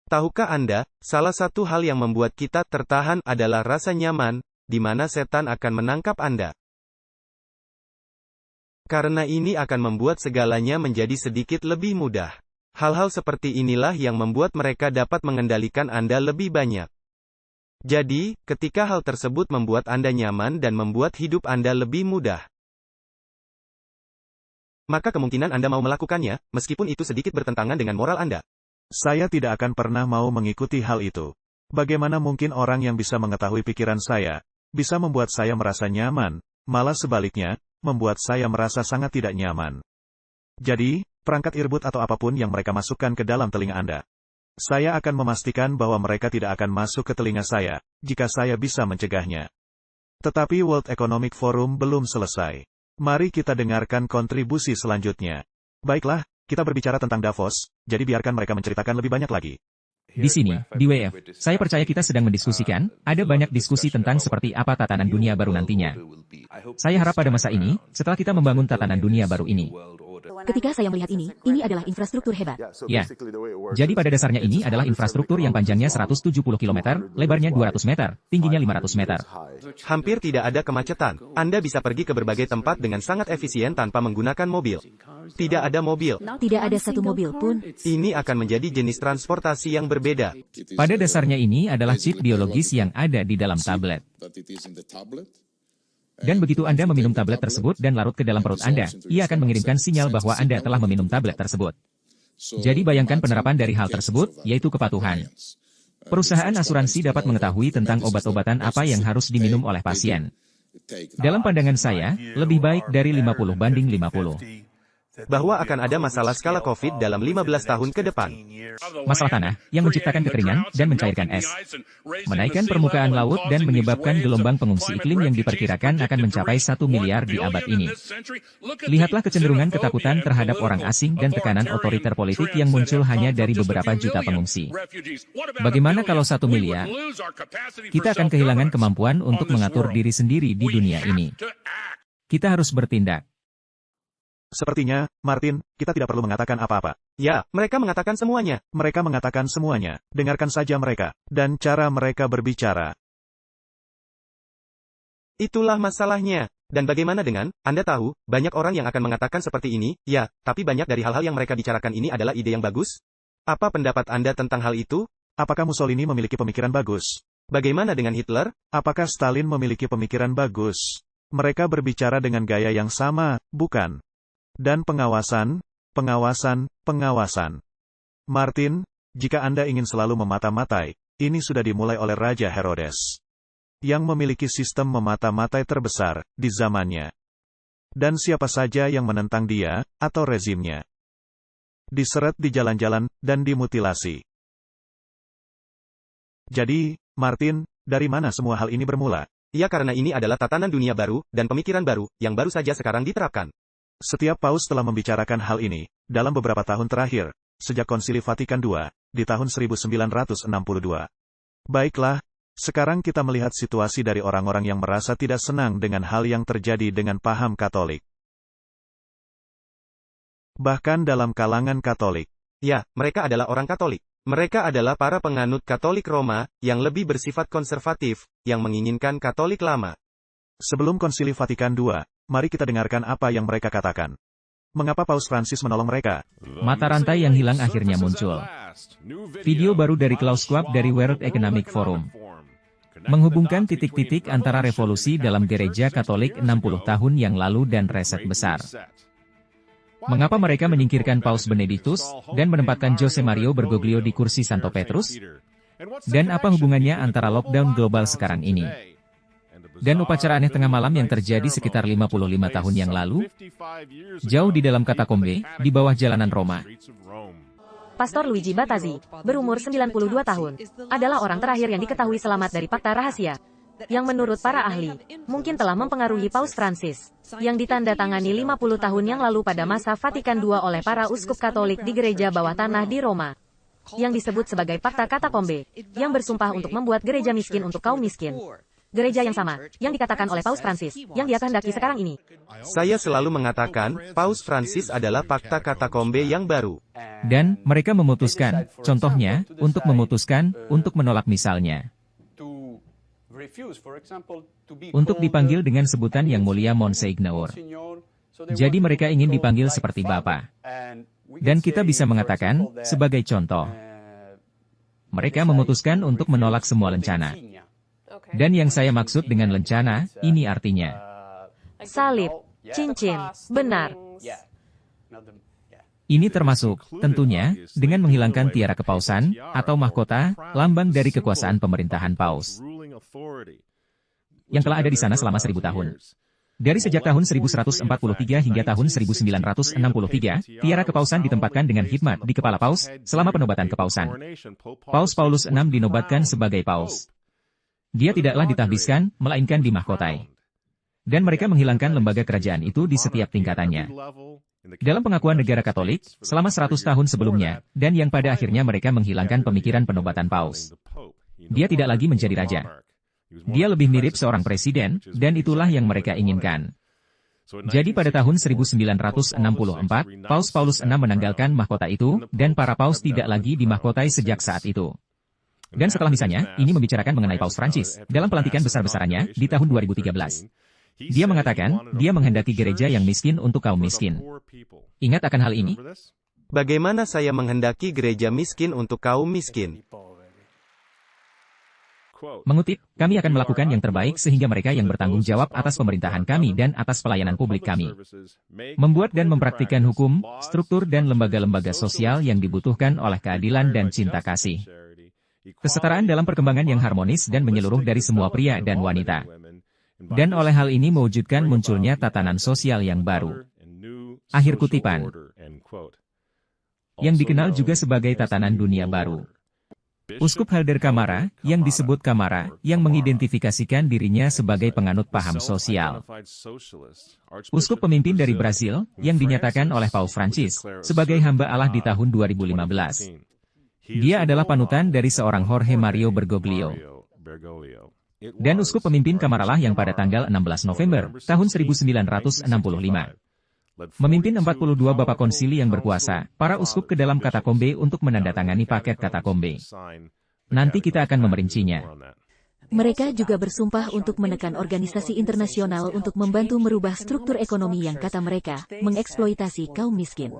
Tahukah Anda, salah satu hal yang membuat kita tertahan adalah rasa nyaman, di mana setan akan menangkap Anda. Karena ini akan membuat segalanya menjadi sedikit lebih mudah. Hal-hal seperti inilah yang membuat mereka dapat mengendalikan Anda lebih banyak. Jadi, ketika hal tersebut membuat Anda nyaman dan membuat hidup Anda lebih mudah, maka kemungkinan Anda mau melakukannya, meskipun itu sedikit bertentangan dengan moral Anda. Saya tidak akan pernah mau mengikuti hal itu. Bagaimana mungkin orang yang bisa mengetahui pikiran saya, bisa membuat saya merasa nyaman, malah sebaliknya, membuat saya merasa sangat tidak nyaman. Jadi, perangkat earbud atau apapun yang mereka masukkan ke dalam telinga Anda, saya akan memastikan bahwa mereka tidak akan masuk ke telinga saya, jika saya bisa mencegahnya. Tetapi World Economic Forum belum selesai. Mari kita dengarkan kontribusi selanjutnya. Baiklah, kita berbicara tentang Davos, jadi biarkan mereka menceritakan lebih banyak lagi. Di sini, di WF, saya percaya kita sedang mendiskusikan, ada banyak diskusi tentang seperti apa tatanan dunia baru nantinya. Saya harap pada masa ini, setelah kita membangun tatanan dunia baru ini, Ketika saya melihat ini adalah infrastruktur hebat. ya. Jadi pada dasarnya ini adalah infrastruktur yang panjangnya 170 km, lebarnya 200 meter, tingginya 500 meter. Hampir tidak ada kemacetan. Anda bisa pergi ke berbagai tempat dengan sangat efisien tanpa menggunakan mobil. Tidak ada mobil. Tidak ada satu mobil pun. Ini akan menjadi jenis transportasi yang berbeda. Pada dasarnya ini adalah chip biologis yang ada di dalam tablet. Dan begitu Anda meminum tablet tersebut dan larut ke dalam perut Anda, ia akan mengirimkan sinyal bahwa Anda telah meminum tablet tersebut. Jadi bayangkan penerapan dari hal tersebut, yaitu kepatuhan. Perusahaan asuransi dapat mengetahui tentang obat-obatan apa yang harus diminum oleh pasien. Dalam pandangan saya, lebih baik dari 50 banding 50. Bahwa akan ada masalah skala COVID dalam 15 tahun ke depan. Masalah tanah, yang menciptakan kekeringan dan mencairkan es. Menaikkan permukaan laut dan menyebabkan gelombang pengungsi iklim yang diperkirakan akan mencapai 1 miliar di abad ini. Lihatlah kecenderungan ketakutan terhadap orang asing dan tekanan otoriter politik yang muncul hanya dari beberapa juta pengungsi. Bagaimana kalau 1 miliar? Kita akan kehilangan kemampuan untuk mengatur diri sendiri di dunia ini. Kita harus bertindak. Sepertinya, Martin, kita tidak perlu mengatakan apa-apa. Ya, mereka mengatakan semuanya. Mereka mengatakan semuanya. Dengarkan saja mereka. Dan cara mereka berbicara. Itulah masalahnya. Dan bagaimana dengan, Anda tahu, banyak orang yang akan mengatakan seperti ini, ya, tapi banyak dari hal-hal yang mereka bicarakan ini adalah ide yang bagus. Apa pendapat Anda tentang hal itu? Apakah Mussolini memiliki pemikiran bagus? Bagaimana dengan Hitler? Apakah Stalin memiliki pemikiran bagus? Mereka berbicara dengan gaya yang sama, bukan? Dan pengawasan. Martin, jika Anda ingin selalu memata-matai, ini sudah dimulai oleh Raja Herodes, yang memiliki sistem memata-matai terbesar di zamannya. Dan siapa saja yang menentang dia, atau rezimnya, diseret di jalan-jalan, dan dimutilasi. Jadi, Martin, dari mana semua hal ini bermula? Ya, karena ini adalah tatanan dunia baru, dan pemikiran baru, yang baru saja sekarang diterapkan. Setiap paus telah membicarakan hal ini, dalam beberapa tahun terakhir, sejak Konsili Vatikan II, di tahun 1962. Baiklah, sekarang kita melihat situasi dari orang-orang yang merasa tidak senang dengan hal yang terjadi dengan paham Katolik. Bahkan dalam kalangan Katolik. Ya, mereka adalah orang Katolik. Mereka adalah para penganut Katolik Roma, yang lebih bersifat konservatif, yang menginginkan Katolik lama. Sebelum Konsili Vatikan II, mari kita dengarkan apa yang mereka katakan. Mengapa Paus Francis menolong mereka? Mata rantai yang hilang akhirnya muncul. Video baru dari Klaus Schwab dari World Economic Forum. Menghubungkan titik-titik antara revolusi dalam gereja Katolik 60 tahun yang lalu dan reset besar. Mengapa mereka menyingkirkan Paus Benedictus, dan menempatkan Jose Mario Bergoglio di kursi Santo Petrus? Dan apa hubungannya antara lockdown global sekarang ini? Dan upacara aneh tengah malam yang terjadi sekitar 55 tahun yang lalu? Jauh di dalam katakombe, di bawah jalanan Roma. Pastor Luigi Battazzi, berumur 92 tahun, adalah orang terakhir yang diketahui selamat dari fakta rahasia, yang menurut para ahli, mungkin telah mempengaruhi Paus Francis, yang ditandatangani 50 tahun yang lalu pada masa Vatikan II oleh para uskup Katolik di gereja bawah tanah di Roma, yang disebut sebagai Fakta Katakombe, yang bersumpah untuk membuat gereja miskin untuk kaum miskin. Gereja yang sama, yang dikatakan oleh Paus Francis, yang dia kehendaki sekarang ini. Saya selalu mengatakan, Paus Francis adalah Fakta Katakombe yang baru. Dan, mereka memutuskan, contohnya, untuk memutuskan, untuk menolak misalnya. Untuk dipanggil dengan sebutan yang mulia Monsignor. Jadi mereka ingin dipanggil seperti Bapa. Dan kita bisa mengatakan, sebagai contoh, mereka memutuskan untuk menolak semua lencana. Dan yang saya maksud dengan lencana, ini artinya salib, cincin, benar. Ini termasuk, tentunya, dengan menghilangkan tiara kepausan, atau mahkota, lambang dari kekuasaan pemerintahan Paus, yang telah ada di sana selama 1000 tahun. Dari sejak tahun 1143 hingga tahun 1963, tiara kepausan ditempatkan dengan hikmat di kepala Paus, selama penobatan kepausan. Paus Paulus VI dinobatkan sebagai Paus. Dia tidaklah ditahbiskan, melainkan dimahkotai. Dan mereka menghilangkan lembaga kerajaan itu di setiap tingkatannya. Dalam pengakuan negara Katolik, selama 100 tahun sebelumnya, dan yang pada akhirnya mereka menghilangkan pemikiran penobatan Paus. Dia tidak lagi menjadi raja. Dia lebih mirip seorang presiden, dan itulah yang mereka inginkan. Jadi pada tahun 1964, Paus Paulus VI menanggalkan mahkota itu, dan para paus tidak lagi dimahkotai sejak saat itu. Dan setelah misalnya, ini membicarakan mengenai Paus Francis, dalam pelantikan besar-besarannya, di tahun 2013. Dia mengatakan, dia menghendaki gereja yang miskin untuk kaum miskin. Ingat akan hal ini? Bagaimana saya menghendaki gereja miskin untuk kaum miskin? Mengutip, kami akan melakukan yang terbaik sehingga mereka yang bertanggung jawab atas pemerintahan kami dan atas pelayanan publik kami. Membuat dan mempraktikkan hukum, struktur dan lembaga-lembaga sosial yang dibutuhkan oleh keadilan dan cinta kasih. Kesetaraan dalam perkembangan yang harmonis dan menyeluruh dari semua pria dan wanita. Dan oleh hal ini mewujudkan munculnya tatanan sosial yang baru. Akhir kutipan. Yang dikenal juga sebagai tatanan dunia baru. Uskup Helder Camara, yang disebut Camara, yang mengidentifikasikan dirinya sebagai penganut paham sosial. Uskup pemimpin dari Brasil, yang dinyatakan oleh Paus Francis, sebagai hamba Allah di tahun 2015. Dia adalah panutan dari seorang Jorge Mario Bergoglio. Dan uskup pemimpin Camaralah yang pada tanggal 16 November, tahun 1965. Memimpin 42 Bapak Konsili yang berkuasa, para uskup ke dalam katakombe untuk menandatangani paket katakombe. Nanti kita akan memerincinya. Mereka juga bersumpah untuk menekan organisasi internasional untuk membantu merubah struktur ekonomi yang kata mereka, mengeksploitasi kaum miskin.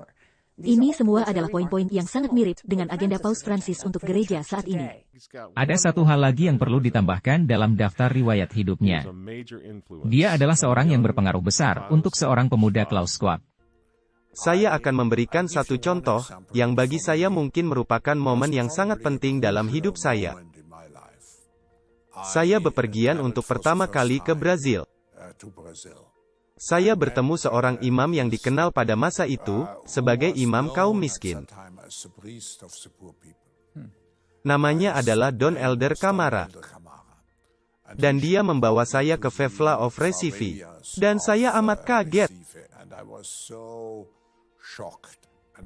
Ini semua adalah poin-poin yang sangat mirip dengan agenda Paus Francis untuk gereja saat ini. Ada satu hal lagi yang perlu ditambahkan dalam daftar riwayat hidupnya. Dia adalah seorang yang berpengaruh besar untuk seorang pemuda Klaus Schwab. Saya akan memberikan satu contoh, yang bagi saya mungkin merupakan momen yang sangat penting dalam hidup saya. Saya bepergian untuk pertama kali ke Brazil. Saya bertemu seorang imam yang dikenal pada masa itu, sebagai imam kaum miskin. Namanya adalah Don Helder Camara. Dan dia membawa saya ke Fevla of Recife. Dan saya amat kaget.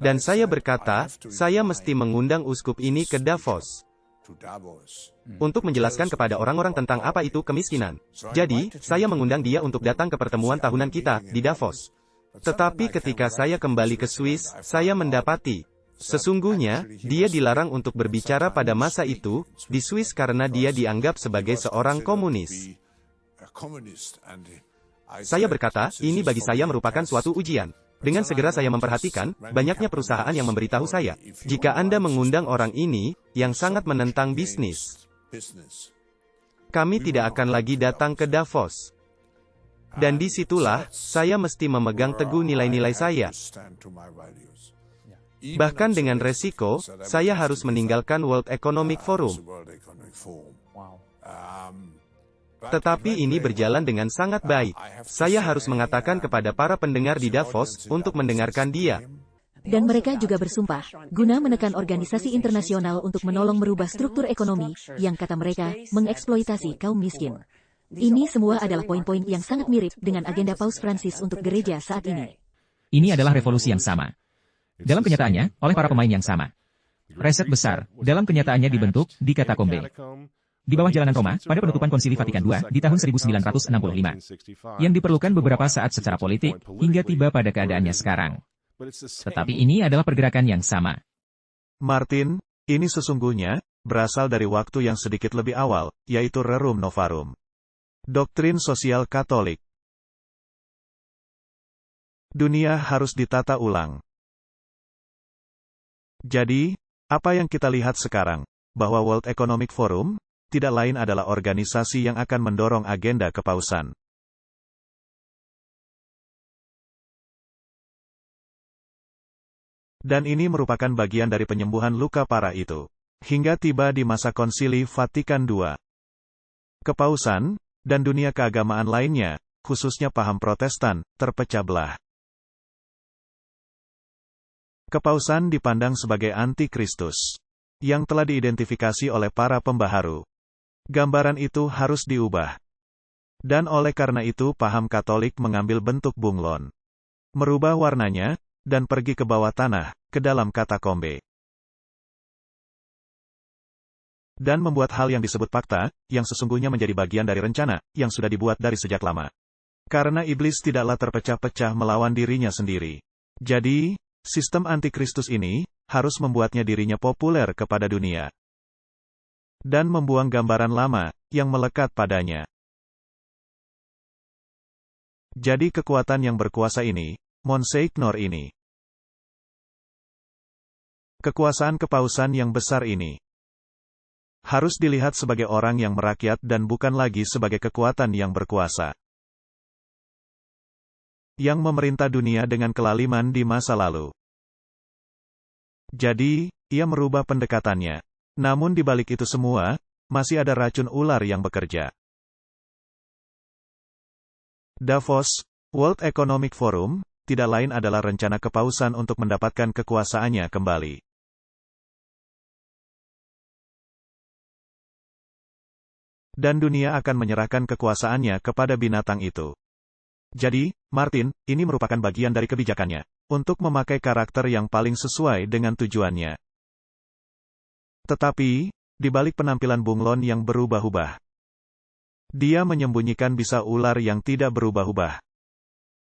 Dan saya berkata, saya mesti mengundang uskup ini ke Davos. Untuk menjelaskan kepada orang-orang tentang apa itu kemiskinan. Jadi, saya mengundang dia untuk datang ke pertemuan tahunan kita, di Davos. Tetapi ketika saya kembali ke Swiss, saya mendapati Sesungguhnya, dia dilarang untuk berbicara pada masa itu, di Swiss karena dia dianggap sebagai seorang komunis. Saya berkata, ini bagi saya merupakan suatu ujian. Dengan segera saya memperhatikan, banyaknya perusahaan yang memberitahu saya, jika Anda mengundang orang ini, yang sangat menentang bisnis, kami tidak akan lagi datang ke Davos. Dan disitulah, saya mesti memegang teguh nilai-nilai saya. Bahkan dengan resiko, saya harus meninggalkan World Economic Forum. Tetapi ini berjalan dengan sangat baik. Saya harus mengatakan kepada para pendengar di Davos, untuk mendengarkan dia. Dan mereka juga bersumpah, guna menekan organisasi internasional untuk menolong merubah struktur ekonomi, yang kata mereka, mengeksploitasi kaum miskin. Ini semua adalah poin-poin yang sangat mirip dengan agenda Paus Francis untuk gereja saat ini. Ini adalah revolusi yang sama. Dalam kenyataannya, oleh para pemain yang sama. Reset besar, dalam kenyataannya dibentuk di katakombe. Di bawah jalanan Roma, pada penutupan Konsili Vatikan II di tahun 1965. Yang diperlukan beberapa saat secara politik, hingga tiba pada keadaannya sekarang. Tetapi ini adalah pergerakan yang sama. Martin, ini sesungguhnya berasal dari waktu yang sedikit lebih awal, yaitu Rerum Novarum. Doktrin sosial Katolik. Dunia harus ditata ulang. Jadi, apa yang kita lihat sekarang, bahwa World Economic Forum tidak lain adalah organisasi yang akan mendorong agenda kepausan. Dan ini merupakan bagian dari penyembuhan luka parah itu. Hingga tiba di masa Konsili Vatikan II. Kepausan, dan dunia keagamaan lainnya, khususnya paham Protestan, terpecah belah. Kepausan dipandang sebagai anti-Kristus, yang telah diidentifikasi oleh para pembaharu. Gambaran itu harus diubah. Dan oleh karena itu paham Katolik mengambil bentuk bunglon. Merubah warnanya, dan pergi ke bawah tanah, ke dalam katakombe. Dan membuat hal yang disebut fakta, yang sesungguhnya menjadi bagian dari rencana, yang sudah dibuat dari sejak lama. Karena iblis tidaklah terpecah-pecah melawan dirinya sendiri. Jadi, sistem antikristus ini, harus membuatnya dirinya populer kepada dunia. Dan membuang gambaran lama, yang melekat padanya. Jadi kekuatan yang berkuasa ini, Monsignor ini. Kekuasaan kepausan yang besar ini, harus dilihat sebagai orang yang merakyat dan bukan lagi sebagai kekuatan yang berkuasa. Yang memerintah dunia dengan kelaliman di masa lalu. Jadi, ia merubah pendekatannya. Namun di balik itu semua, masih ada racun ular yang bekerja. Davos, World Economic Forum, tidak lain adalah rencana kepausan untuk mendapatkan kekuasaannya kembali. Dan dunia akan menyerahkan kekuasaannya kepada binatang itu. Jadi, Martin, ini merupakan bagian dari kebijakannya, untuk memakai karakter yang paling sesuai dengan tujuannya. Tetapi, di balik penampilan bunglon yang berubah-ubah, dia menyembunyikan bisa ular yang tidak berubah-ubah.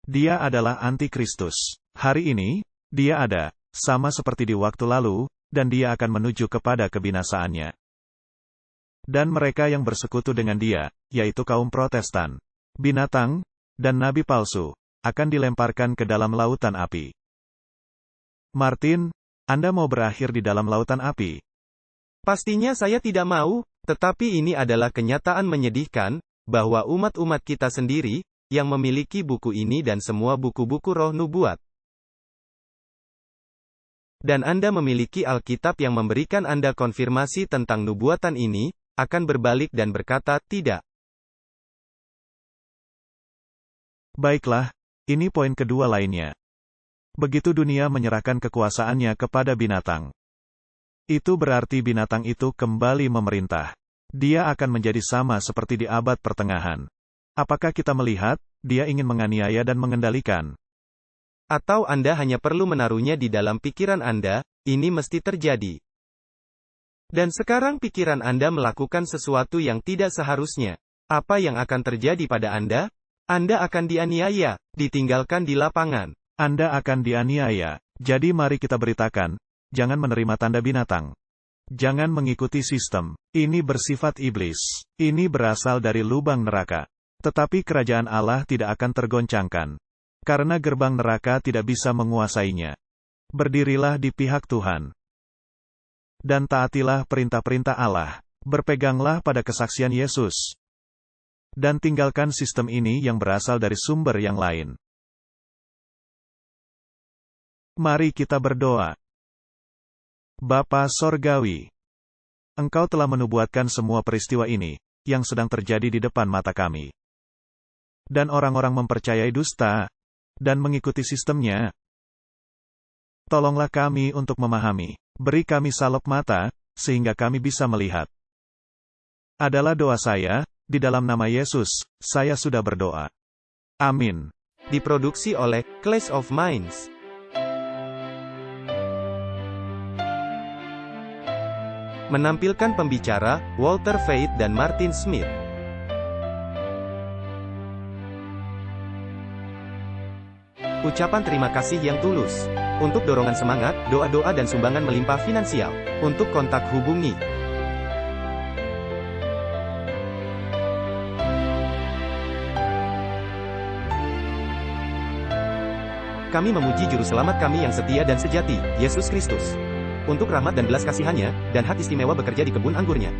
Dia adalah antikristus. Hari ini, dia ada, sama seperti di waktu lalu, dan dia akan menuju kepada kebinasaannya. Dan mereka yang bersekutu dengan dia, yaitu kaum Protestan, binatang, dan nabi palsu, akan dilemparkan ke dalam lautan api. Martin, Anda mau berakhir di dalam lautan api? Pastinya saya tidak mau, tetapi ini adalah kenyataan menyedihkan, bahwa umat-umat kita sendiri, yang memiliki buku ini dan semua buku-buku roh nubuat. Dan Anda memiliki Alkitab yang memberikan Anda konfirmasi tentang nubuatan ini, akan berbalik dan berkata, tidak. Baiklah, ini poin kedua lainnya. Begitu dunia menyerahkan kekuasaannya kepada binatang, itu berarti binatang itu kembali memerintah. Dia akan menjadi sama seperti di abad pertengahan. Apakah kita melihat, dia ingin menganiaya dan mengendalikan? Atau Anda hanya perlu menaruhnya di dalam pikiran Anda, ini mesti terjadi. Dan sekarang pikiran Anda melakukan sesuatu yang tidak seharusnya. Apa yang akan terjadi pada Anda? Anda akan dianiaya, ditinggalkan di lapangan. Anda akan dianiaya. Jadi mari kita beritakan, Jangan menerima tanda binatang. Jangan mengikuti sistem. Ini bersifat iblis. Ini berasal dari lubang neraka. Tetapi kerajaan Allah tidak akan tergoncangkan. Karena gerbang neraka tidak bisa menguasainya. Berdirilah di pihak Tuhan. Dan taatilah perintah-perintah Allah. Berpeganglah pada kesaksian Yesus. Dan tinggalkan sistem ini yang berasal dari sumber yang lain. Mari kita berdoa. Bapa Sorgawi, Engkau telah menubuatkan semua peristiwa ini, yang sedang terjadi di depan mata kami. Dan orang-orang mempercayai dusta, dan mengikuti sistemnya. Tolonglah kami untuk memahami, beri kami salep mata, sehingga kami bisa melihat. Adalah doa saya, di dalam nama Yesus, saya sudah berdoa. Amin. Diproduksi oleh Clash of Minds. Menampilkan pembicara, Walter Veit dan Martin Smith. Ucapan terima kasih yang tulus. Untuk dorongan semangat, doa-doa dan sumbangan melimpah finansial. Untuk kontak hubungi. Kami memuji Juru Selamat kami yang setia dan sejati, Yesus Kristus. Untuk rahmat dan belas kasihannya, dan hak istimewa bekerja di kebun anggurnya.